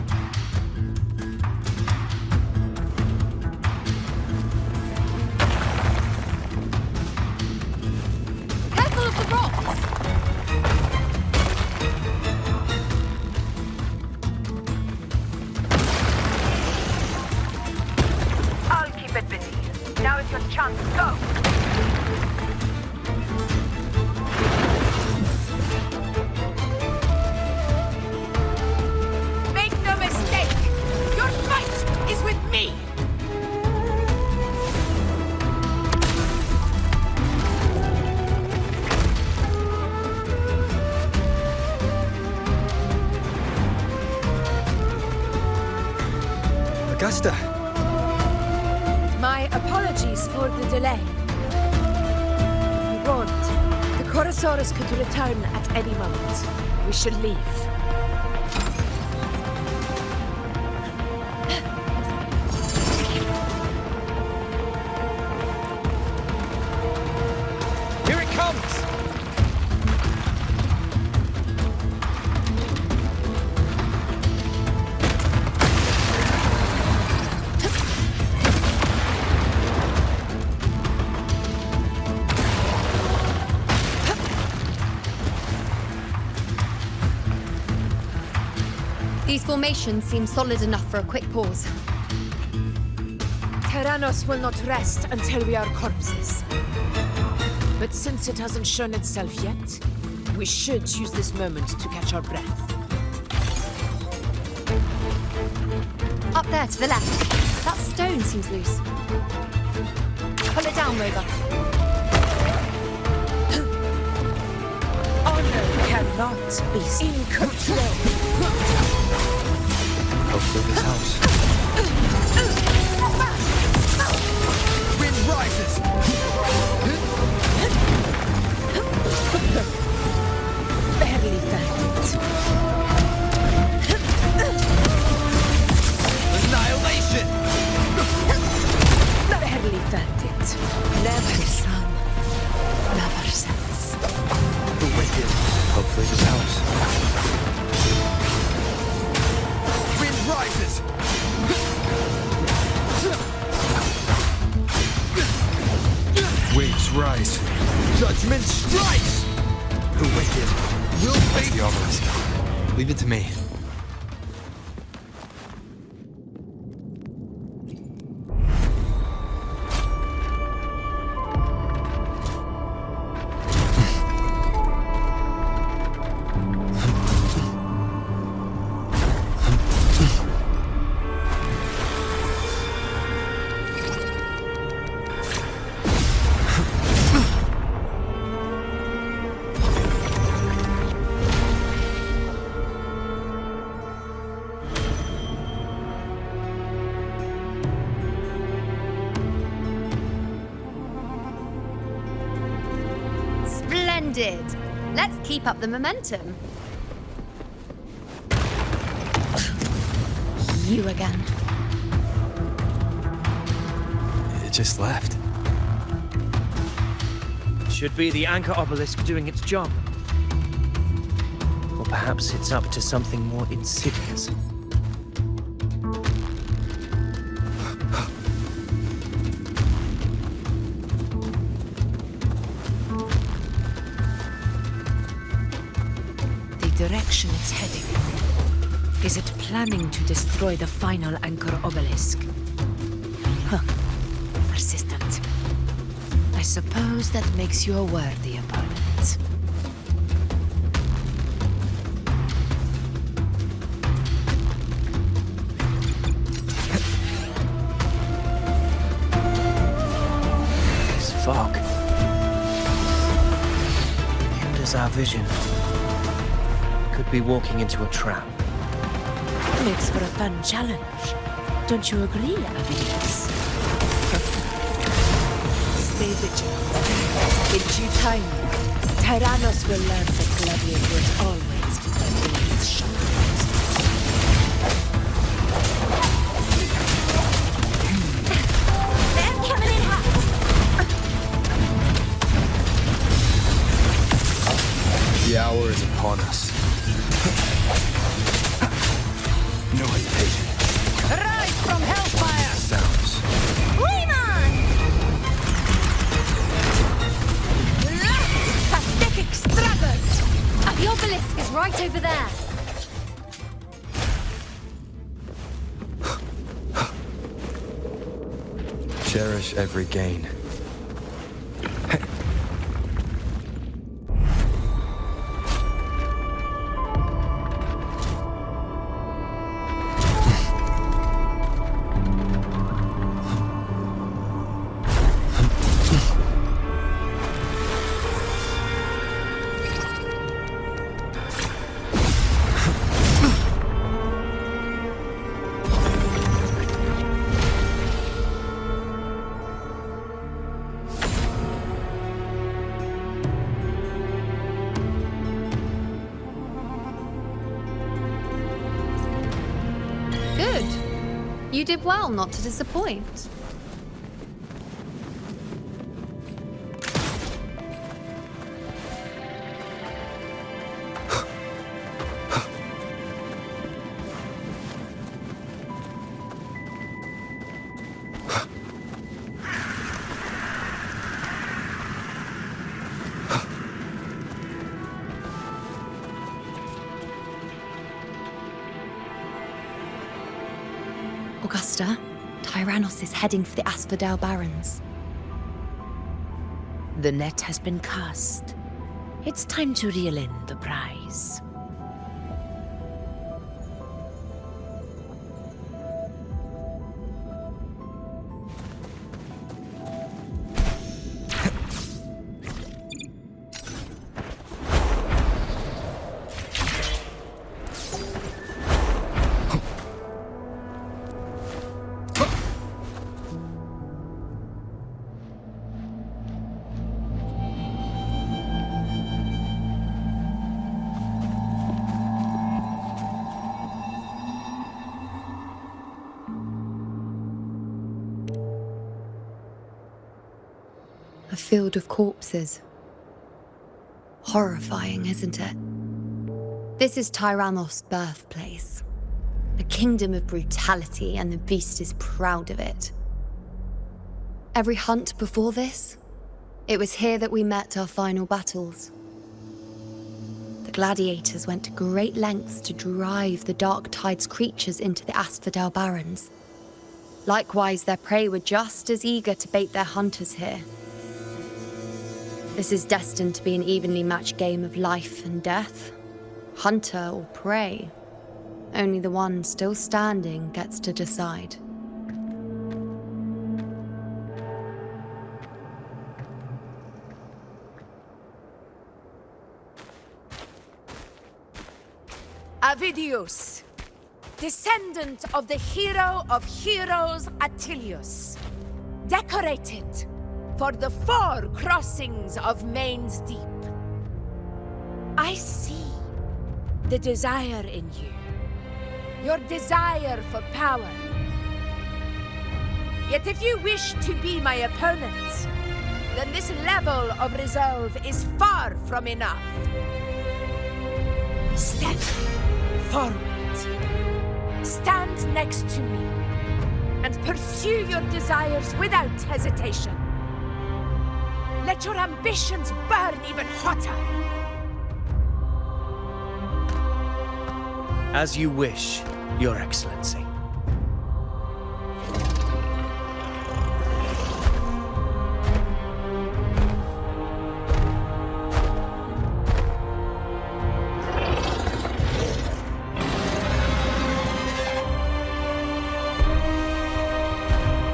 Careful of the rocks! I'll keep it busy. Now is your chance. Go! Make no mistake! Your fight is with me! Augusta! My apologies for the delay. We warned. The Corrosaurus could return at any moment. We should leave. Here it comes! These formations seem solid enough for a quick pause. Tyrannos will not rest until we are corpses. But since it hasn't shown itself yet, we should use this moment to catch our breath. Up there to the left. That stone seems loose. Pull it down, Rover. Honor cannot be in control. Hopefully this helps. Wind rises! it to me. Let's keep up the momentum. You again. It just left. Should be the anchor obelisk doing its job. Or perhaps it's up to something more insidious. Direction it's heading. Is it planning to destroy the final anchor obelisk? Huh. Persistent. I suppose that makes you a worthy opponent. This fog hinders our vision. Could be walking into a trap. Makes for a fun challenge. Don't you agree, Avidius? Stay vigilant. In due time, Tyrannos will learn that gladiators always defend with shadows. They're coming in hot! The hour is upon us. No hesitation. Rise from hellfire! Sounds. Leman! Pathetic stragglers! The obelisk is right over there. Cherish every gain. You did well not to disappoint. Augusta, Tyrannos is heading for the Asphodel Barrens. The net has been cast. It's time to reel in the prize. A field of corpses. Horrifying, isn't it? This is Tyrannos' birthplace. A kingdom of brutality, and the beast is proud of it. Every hunt before this, it was here that we met our final battles. The gladiators went to great lengths to drive the Dark Tide's creatures into the Asphodel Barrens. Likewise, their prey were just as eager to bait their hunters here. This is destined to be an evenly matched game of life and death. Hunter or prey. Only the one still standing gets to decide. Avidius, descendant of the hero of heroes Attilius, decorated for the 4 crossings of Main's Deep. I see the desire in you, your desire for power. Yet if you wish to be my opponent, then this level of resolve is far from enough. Step forward. Stand next to me and pursue your desires without hesitation. Let your ambitions burn even hotter. As you wish, Your Excellency.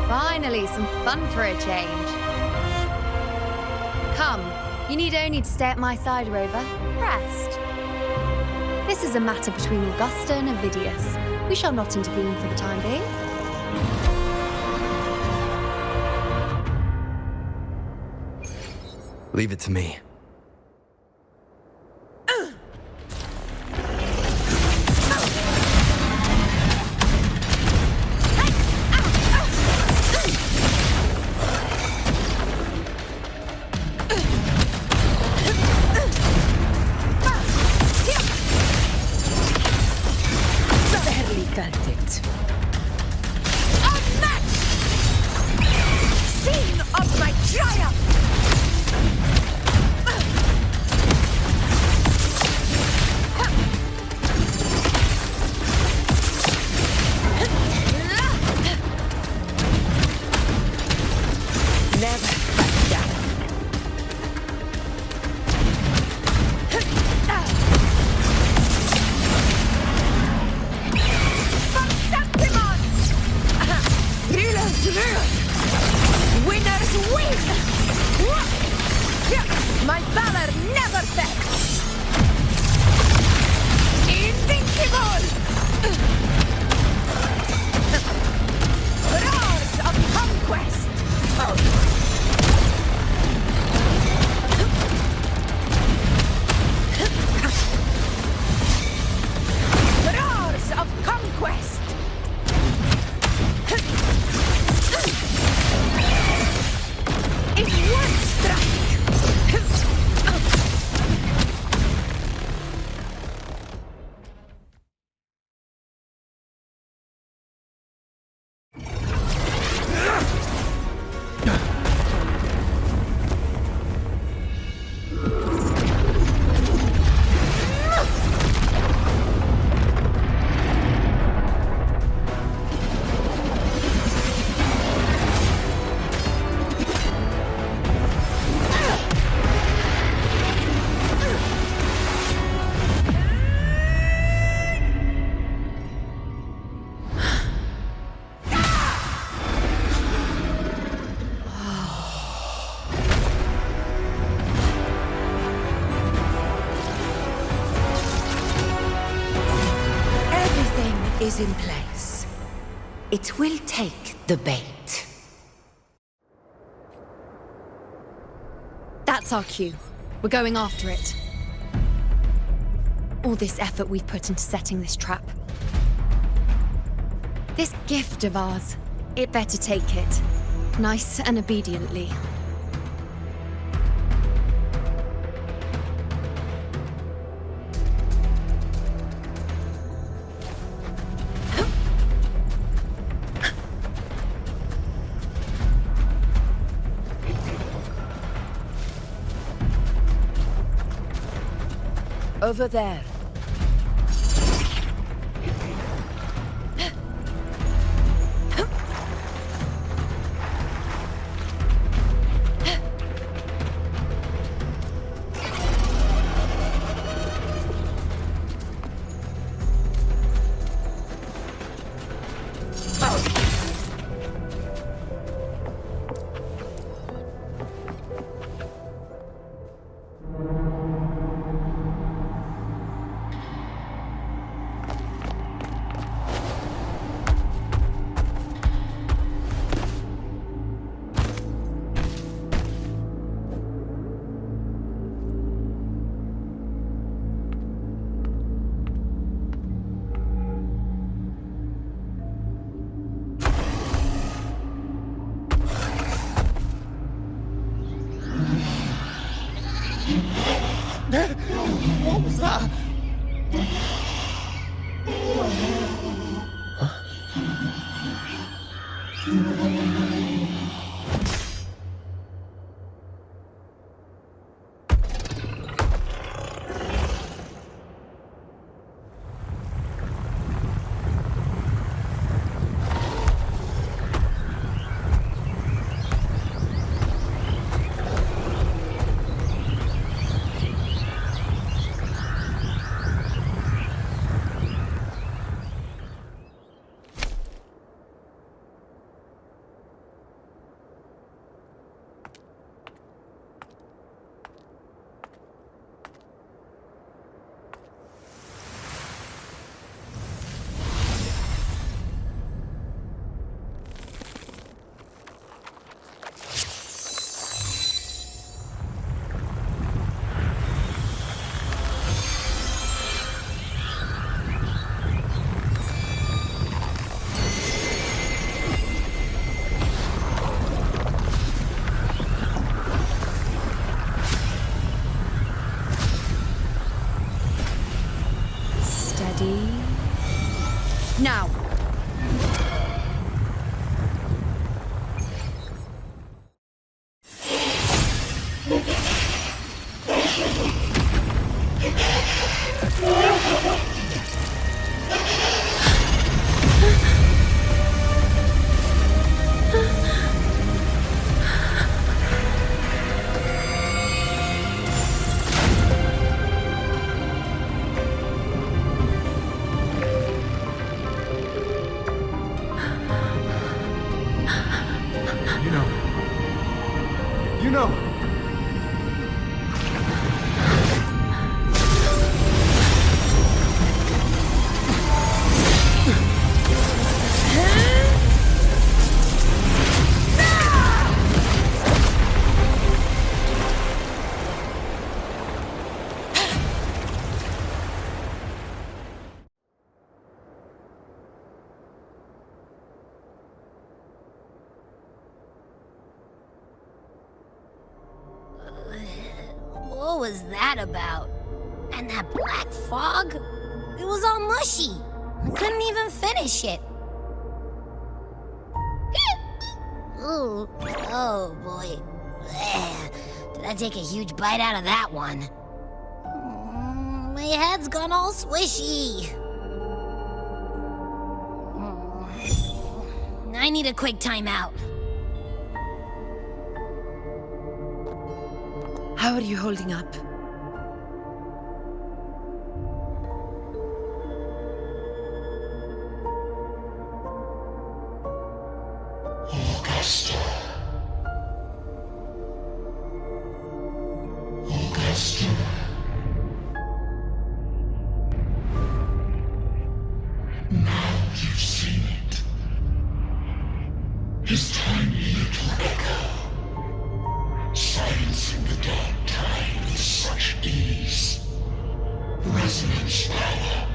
Finally, some fun for a change. Come, you need only to stay at my side, Rover. Rest. This is a matter between Augusta and Avidius. We shall not intervene for the time being. Leave it to me. Is in place. It will take the bait. That's our cue. We're going after it. All this effort we've put into setting this trap. This gift of ours, it better take it. Nice and obediently. Over there. What was that? Now. What was that about? And that black fog? It was all mushy. I couldn't even finish it. Ooh, oh boy. Did I take a huge bite out of that one? My head's gone all swishy. I need a quick timeout. How are you holding up? Augusta. Augusta. Now you've seen it. His tiny little echo, silencing the dark tide with such ease. Resonance power,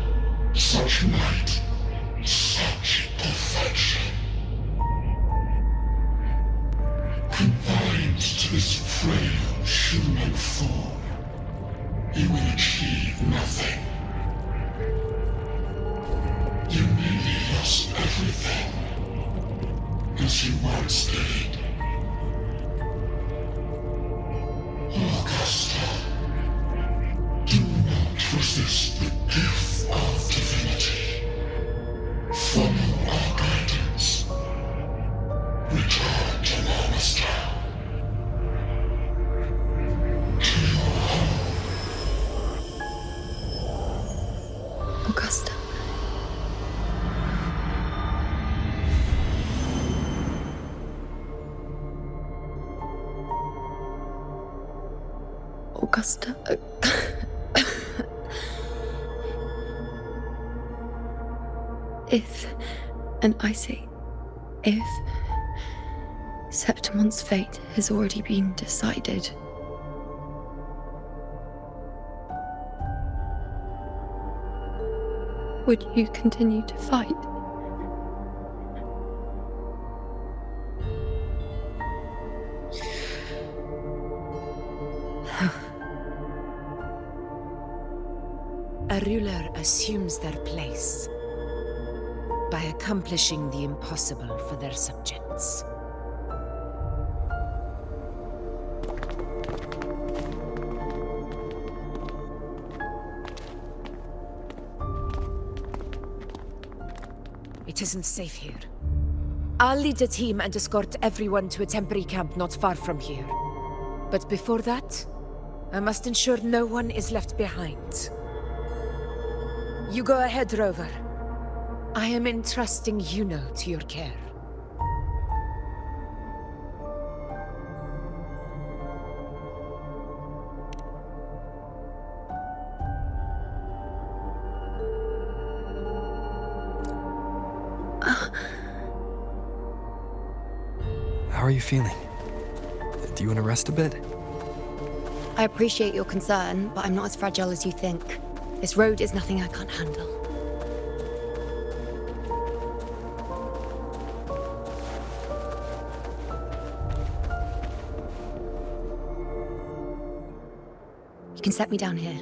such might, such perfection. Confined to this frail human form, you will achieve nothing. You nearly lost everything, as you once did. Augusta, do not Augusta. If, and I say, if Septimon's fate has already been decided, would you continue to fight? A ruler assumes their place by accomplishing the impossible for their subjects. It isn't safe here. I'll lead a team and escort everyone to a temporary camp not far from here. But before that, I must ensure no one is left behind. You go ahead, Rover. I am entrusting Iuno to your care. How are you feeling? Do you want to rest a bit? I appreciate your concern, but I'm not as fragile as you think. This road is nothing I can't handle. You can set me down here.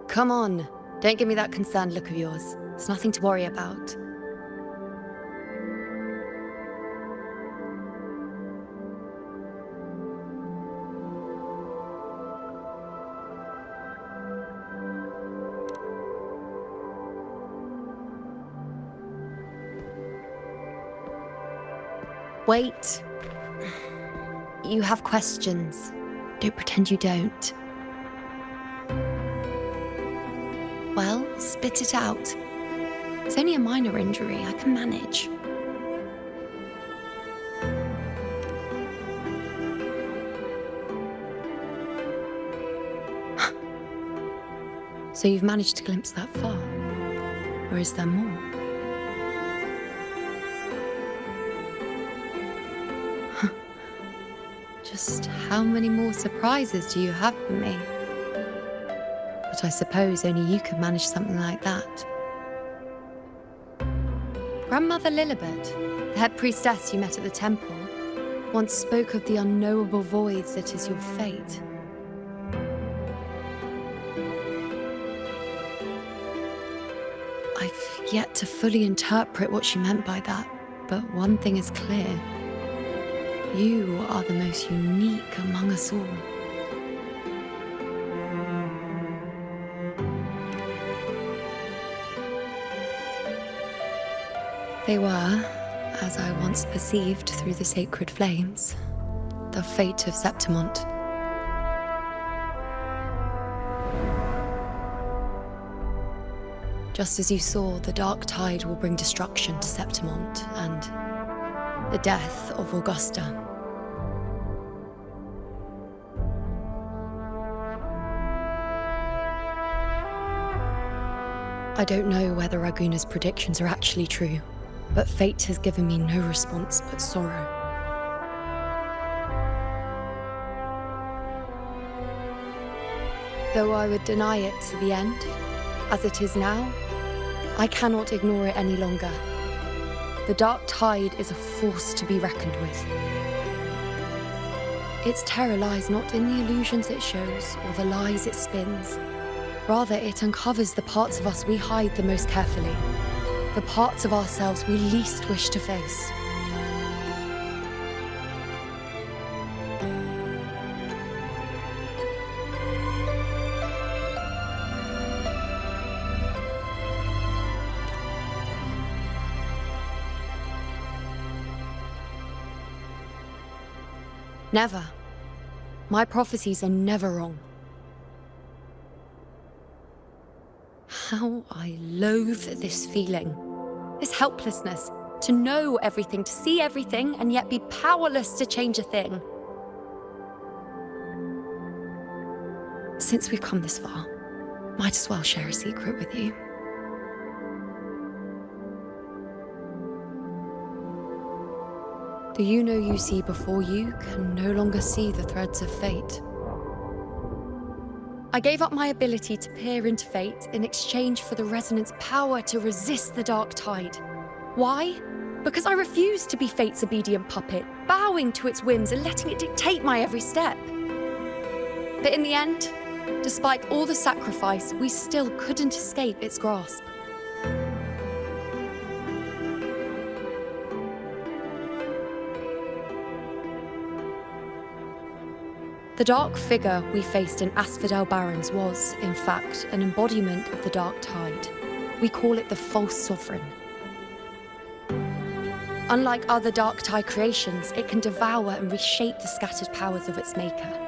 Come on, don't give me that concerned look of yours. It's nothing to worry about. Wait. You have questions. Don't pretend you don't. Well, spit it out. It's only a minor injury. I can manage. So you've managed to glimpse that far? Or is there more? Just how many more surprises do you have for me? But I suppose only you could manage something like that. Grandmother Lilibet, the head priestess you met at the temple, once spoke of the unknowable void that is your fate. I've yet to fully interpret what she meant by that, but one thing is clear. You are the most unique among us all. They were, as I once perceived through the sacred flames, the fate of Septimont. Just as you saw, the dark tide will bring destruction to Septimont and the death of Augusta. I don't know whether Raguna's predictions are actually true, but fate has given me no response but sorrow. Though I would deny it to the end, as it is now, I cannot ignore it any longer. The dark tide is a force to be reckoned with. Its terror lies not in the illusions it shows or the lies it spins. Rather, it uncovers the parts of us we hide the most carefully, the parts of ourselves we least wish to face. Never. My prophecies are never wrong. How I loathe this feeling, this helplessness, To know everything, to see everything, and yet be powerless to change a thing. Since we've come this far, might as well share a secret with you. The Iuno you see before you can no longer see the threads of fate. I gave up my ability to peer into fate in exchange for the resonance power to resist the dark tide. Why? Because I refused to be fate's obedient puppet, bowing to its whims and letting it dictate my every step. But in the end, despite all the sacrifice, we still couldn't escape its grasp. The dark figure we faced in Asphodel Barrens was, in fact, an embodiment of the dark tide. We call it the false sovereign. Unlike other dark tide creations, it can devour and reshape the scattered powers of its maker.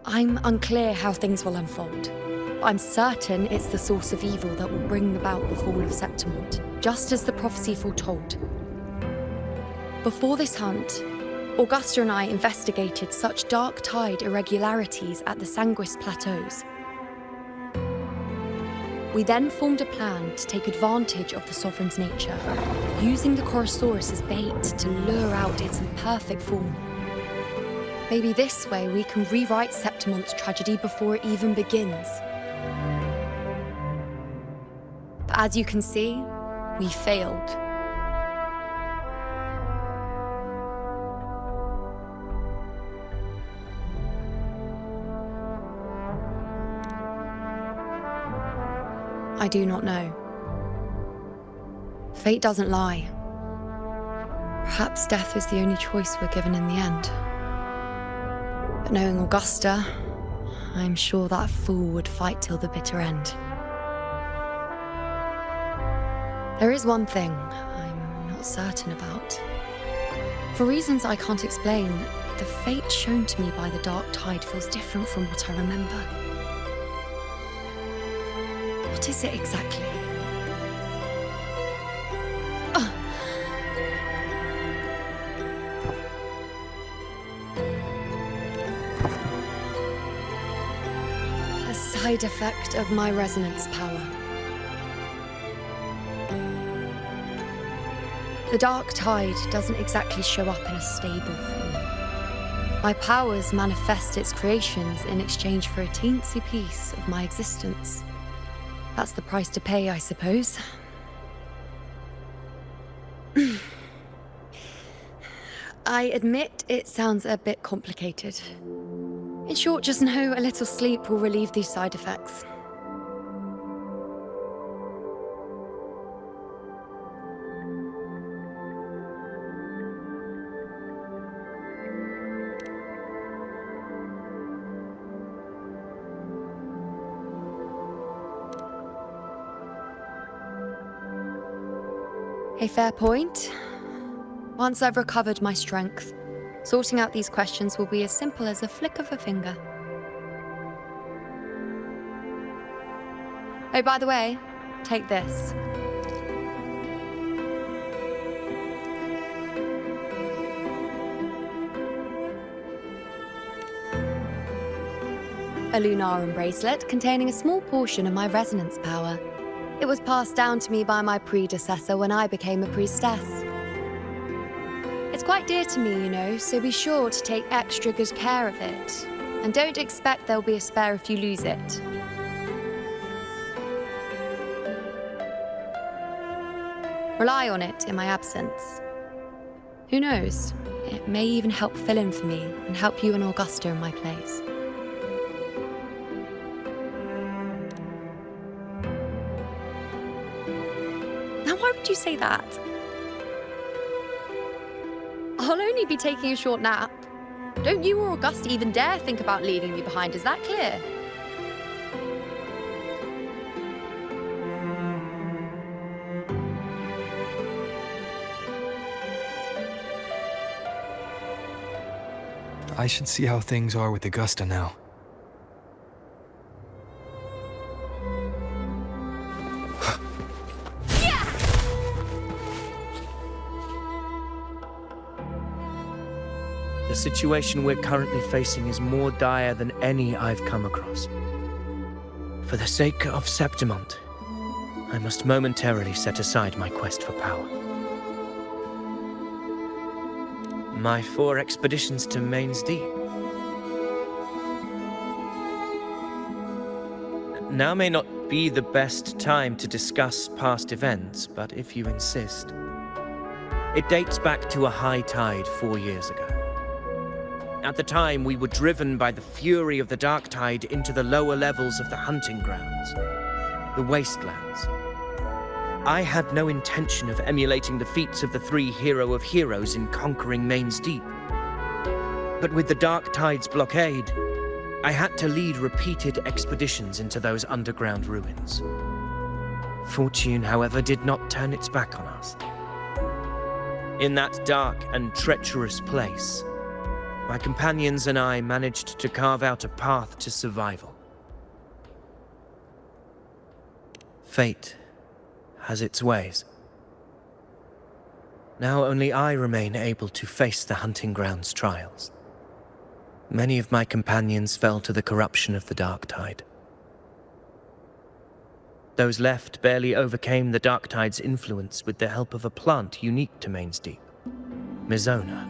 I'm unclear how things will unfold, but I'm certain it's the source of evil that will bring about the fall of Septimont, just as the prophecy foretold. Before this hunt, Augusta and I investigated such dark tide irregularities at the Sanguis Plateaus. We then formed a plan to take advantage of the Sovereign's nature, using the Corrosaurus as bait to lure out its imperfect form. Maybe this way we can rewrite Septimont's tragedy before it even begins. But as you can see, we failed. I do not know. Fate doesn't lie. Perhaps death is the only choice we're given in the end. But knowing Augusta, I'm sure that fool would fight till the bitter end. There is one thing I'm not certain about. For reasons I can't explain, the fate shown to me by the dark tide feels different from what I remember. What is it exactly? A side effect of my resonance power. The dark tide doesn't exactly show up in a stable form. My powers manifest its creations in exchange for a teensy piece of my existence. That's the price to pay, I suppose. I admit it sounds a bit complicated. In short, just know a little sleep will relieve these side effects. A fair point. Once I've recovered my strength, sorting out these questions will be as simple as a flick of a finger. Oh, by the way, take this. A Lunarum bracelet containing a small portion of my resonance power. It was passed down to me by my predecessor when I became a priestess. It's quite dear to me, you know, so be sure to take extra good care of it. And don't expect there'll be a spare if you lose it. Rely on it in my absence. Who knows? It may even help fill in for me and help you and Augusta in my place. Why would you say that? I'll only be taking a short nap. Don't you or Augusta even dare think about leaving me behind, is that clear? I should see how things are with Augusta now. situation we're currently facing is more dire than any I've come across. For the sake of Septimont, I must momentarily set aside my quest for power. My 4 expeditions to Main's Deep. Now may not be the best time to discuss past events, but if you insist. It dates back to a high tide 4 years ago. At the time, we were driven by the fury of the dark tide into the lower levels of the hunting grounds, the wastelands. I had no intention of emulating the feats of the 3 hero of heroes in conquering Main's Deep. But with the dark tide's blockade, I had to lead repeated expeditions into those underground ruins. Fortune, however, did not turn its back on us. In that dark and treacherous place, my companions and I managed to carve out a path to survival. Fate has its ways. Now only I remain able to face the hunting grounds trials. Many of my companions fell to the corruption of the dark tide. Those left barely overcame the dark tide's influence with the help of a plant unique to Main's Deep, Mizona.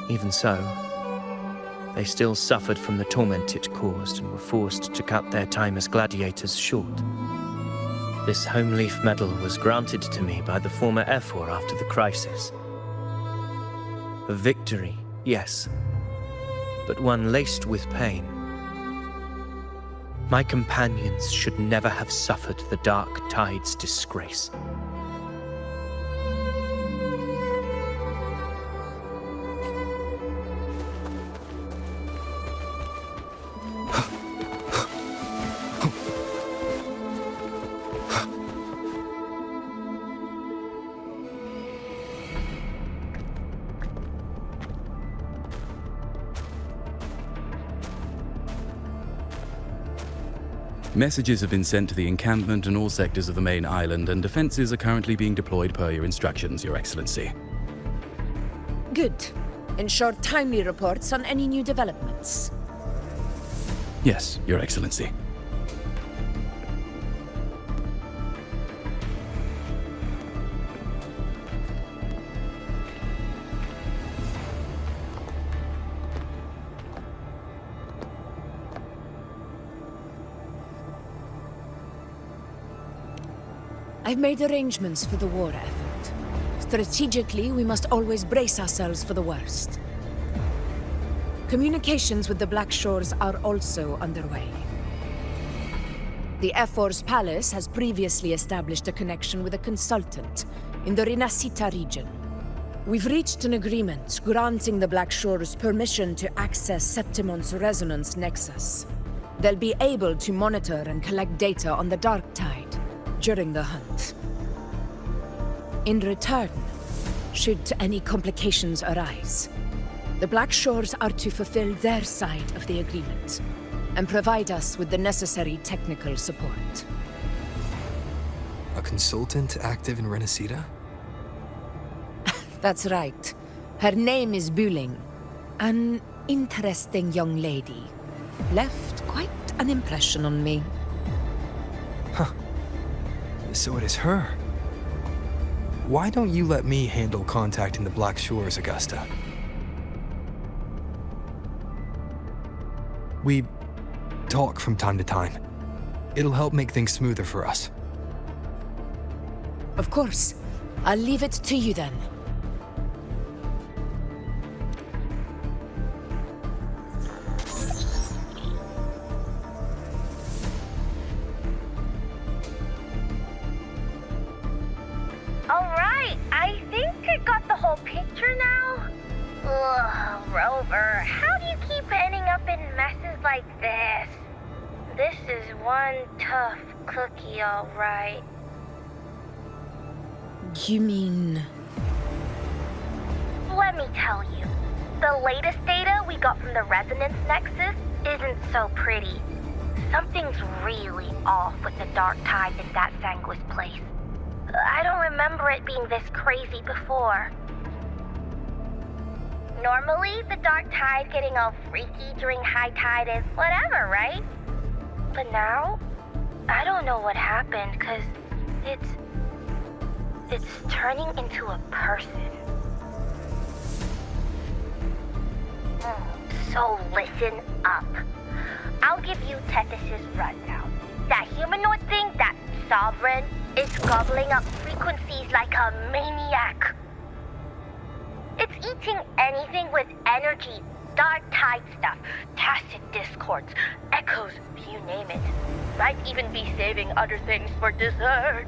Even so, they still suffered from the torment it caused and were forced to cut their time as gladiators short. This home leaf medal was granted to me by the former Ephor after the crisis. A victory, yes, but one laced with pain. My companions should never have suffered the dark tide's disgrace. Messages have been sent to the encampment and all sectors of the main island, and defenses are currently being deployed per your instructions, Your Excellency. Good. Ensure timely reports on any new developments. Yes, Your Excellency. I've made arrangements for the war effort. Strategically, we must always brace ourselves for the worst. Communications with the Black Shores are also underway. The Ephor's palace has previously established a connection with a consultant in the Rinascita region. We've reached an agreement granting the Black Shores permission to access Septimont's resonance nexus. They'll be able to monitor and collect data on the Dark Tide during the hunt. In return, should any complications arise, the Black Shores are to fulfill their side of the agreement and provide us with the necessary technical support. A consultant active in Rinascita? That's right. Her name is Buling. An interesting young lady. Left quite an impression on me. Huh. So it is her. Why don't you let me handle contacting the Black Shores, Augusta? We talk from time to time. It'll help make things smoother for us. Of course. I'll leave it to you then. Alright, I think I got the whole picture now. Ugh, Rover, how do you keep ending up in messes like this? This is one tough cookie, alright. You mean... Let me tell you. The latest data we got from the Resonance Nexus isn't so pretty. Something's really off with the Dark Tide in that Sanguis place. I don't remember it being this crazy before. Normally, the dark tide getting all freaky during high tide is whatever, right? But now, I don't know what happened, cause it's turning into a person. So listen up. I'll give you Tempest's rundown. That humanoid thing, that sovereign, is gobbling up frequencies like a maniac. It's eating anything with energy, dark tide stuff, tacit discords, echoes, you name it. Might even be saving other things for dessert.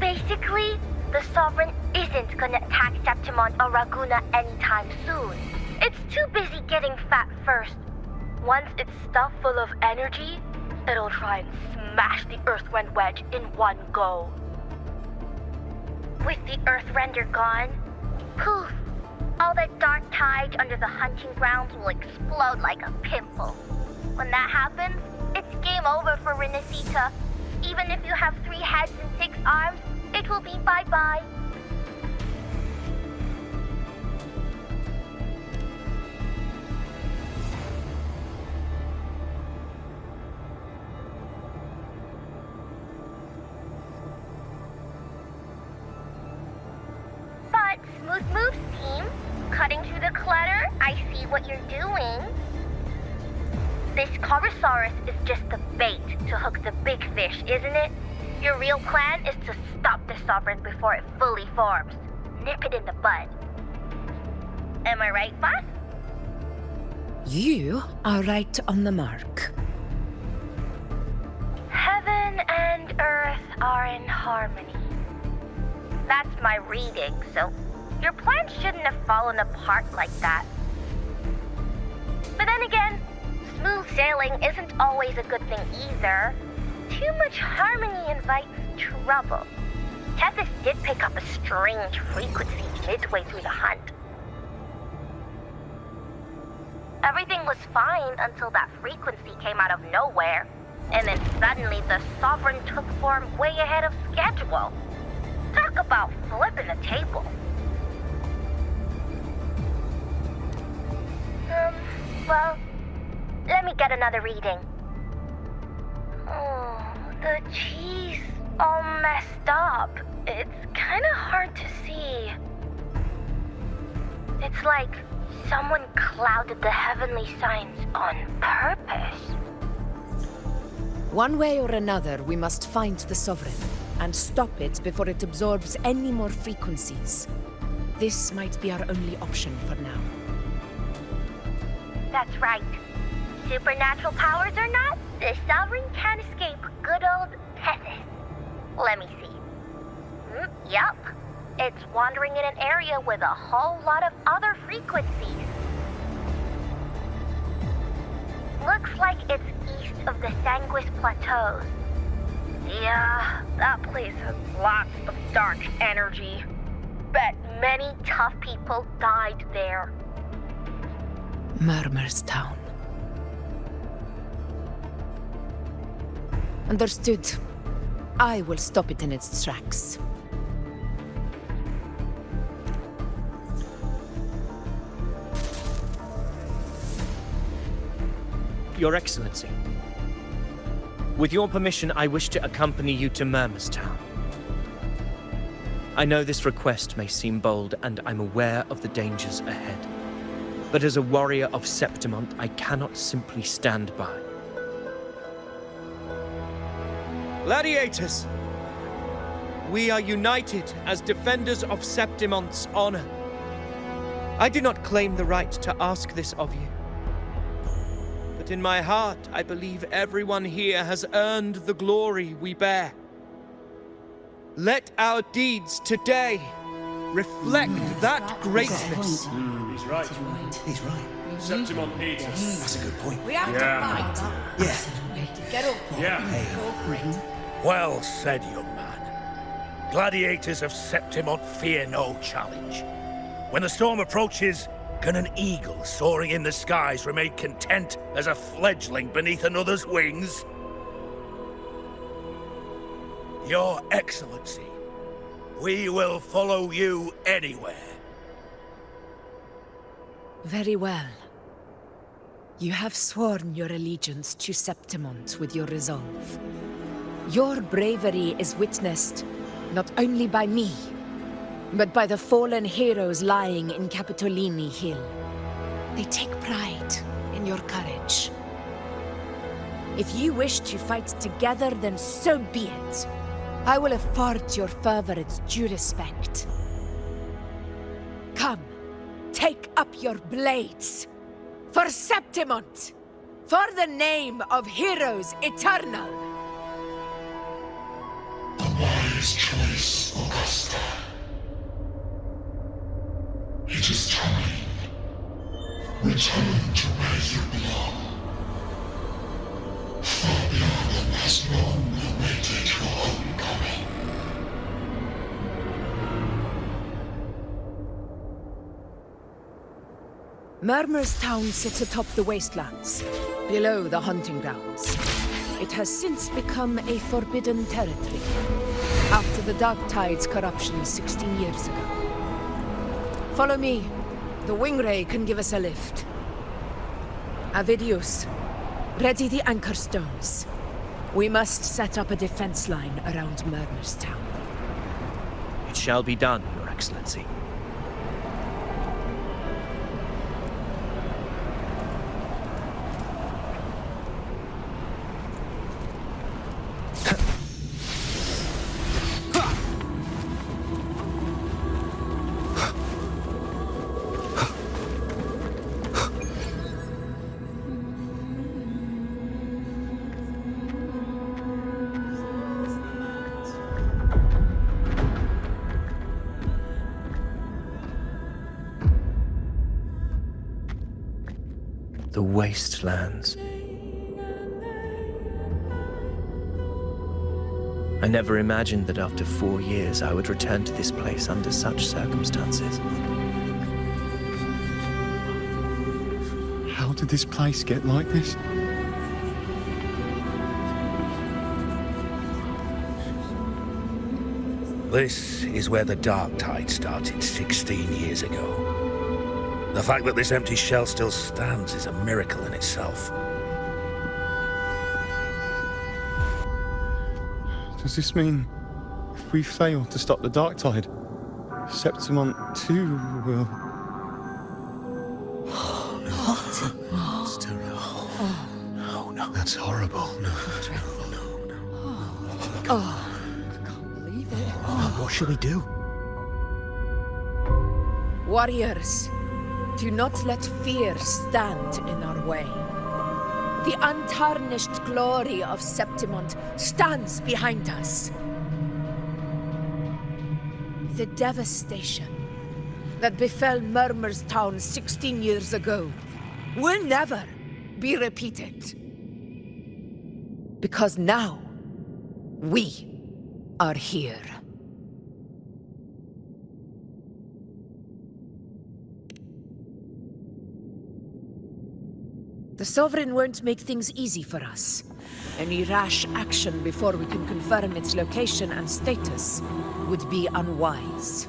Basically, the Sovereign isn't gonna attack Septimon or Raguna anytime soon. It's too busy getting fat first. Once it's stuffed full of energy, it'll try and smash the Earthrend wedge in one go. With the Earthrender gone, poof, all that dark tide under the hunting grounds will explode like a pimple. When that happens, it's game over for Renacita. Even if you have 3 heads and 6 arms, it will be bye-bye. But Smooth Moves team, cutting through the clutter, I see what you're doing. This Corrosaurus is just the bait to hook the big fish, isn't it? Your real plan is to stop the Sovereign before it fully forms. Nip it in the bud. Am I right, boss? You are right on the mark. Heaven and Earth are in harmony. That's my reading, so your plan shouldn't have fallen apart like that. But then again, smooth sailing isn't always a good thing either. Too much harmony invites trouble. Tempest did pick up a strange frequency midway through the hunt. Everything was fine until that frequency came out of nowhere, and then suddenly the Sovereign took form way ahead of schedule. Talk about flipping the table. Well, let me get another reading. Oh, the cheese all messed up. It's kind of hard to see. It's like someone clouded the heavenly signs on purpose. One way or another, we must find the Sovereign and stop it before it absorbs any more frequencies. This might be our only option for now. That's right. Supernatural powers or not, the Sovereign can't escape good old Tempest. Let me see. Yup. It's wandering in an area with a whole lot of other frequencies. Looks like it's east of the Sanguis Plateaus. Yeah, that place has lots of dark energy. Bet many tough people died there. Murmur's Town. Understood. I will stop it in its tracks. Your Excellency, with your permission, I wish to accompany you to Murmur's Town. I know this request may seem bold, and I'm aware of the dangers ahead. But as a warrior of Septimont, I cannot simply stand by. Gladiators! We are united as defenders of Septimont's honor. I do not claim the right to ask this of you. But in my heart, I believe everyone here has earned the glory we bear. Let our deeds today reflect that greatness. He's right. He's right. Septimont needs us. That's a good point. We have to fight. Yeah. Get up. Yeah. Well said, young man. Gladiators of Septimont fear no challenge. When the storm approaches, can an eagle soaring in the skies remain content as a fledgling beneath another's wings? Your Excellency, we will follow you anywhere. Very well. You have sworn your allegiance to Septimont with your resolve. Your bravery is witnessed not only by me, but by the fallen heroes lying in Capitolini Hill. They take pride in your courage. If you wish to fight together, then so be it. I will afford your fervor its due respect. Come, take up your blades. For Septimont! For the name of heroes eternal! A wise choice, Augusta. It is time. Return to where you belong. Fabian has long awaited your homecoming. Murmur's town sits atop the wastelands, below the hunting grounds. It has since become a forbidden territory, after the Dark Tide's corruption 16 years ago. Follow me. The Wingray can give us a lift. Avidius, ready the anchor stones. We must set up a defense line around Murmur's town. It shall be done, Your Excellency. The wastelands. I never imagined that after 4 years I would return to this place under such circumstances. How did this place get like this? This is where the Dark Tide started 16 years ago. The fact that this empty shell still stands is a miracle in itself. Does this mean if we fail to stop the Dark Tide, Septimont too will... Oh, no. What? It's terrible. Oh. No, no. That's horrible. No. Dreadful. No. Oh. I can't believe it. Oh, what shall we do? Warriors, do not let fear stand in our way. The untarnished glory of Septimont stands behind us. The devastation that befell Murmur's town 16 years ago will never be repeated. Because now, we are here. The Sovereign won't make things easy for us. Any rash action before we can confirm its location and status would be unwise.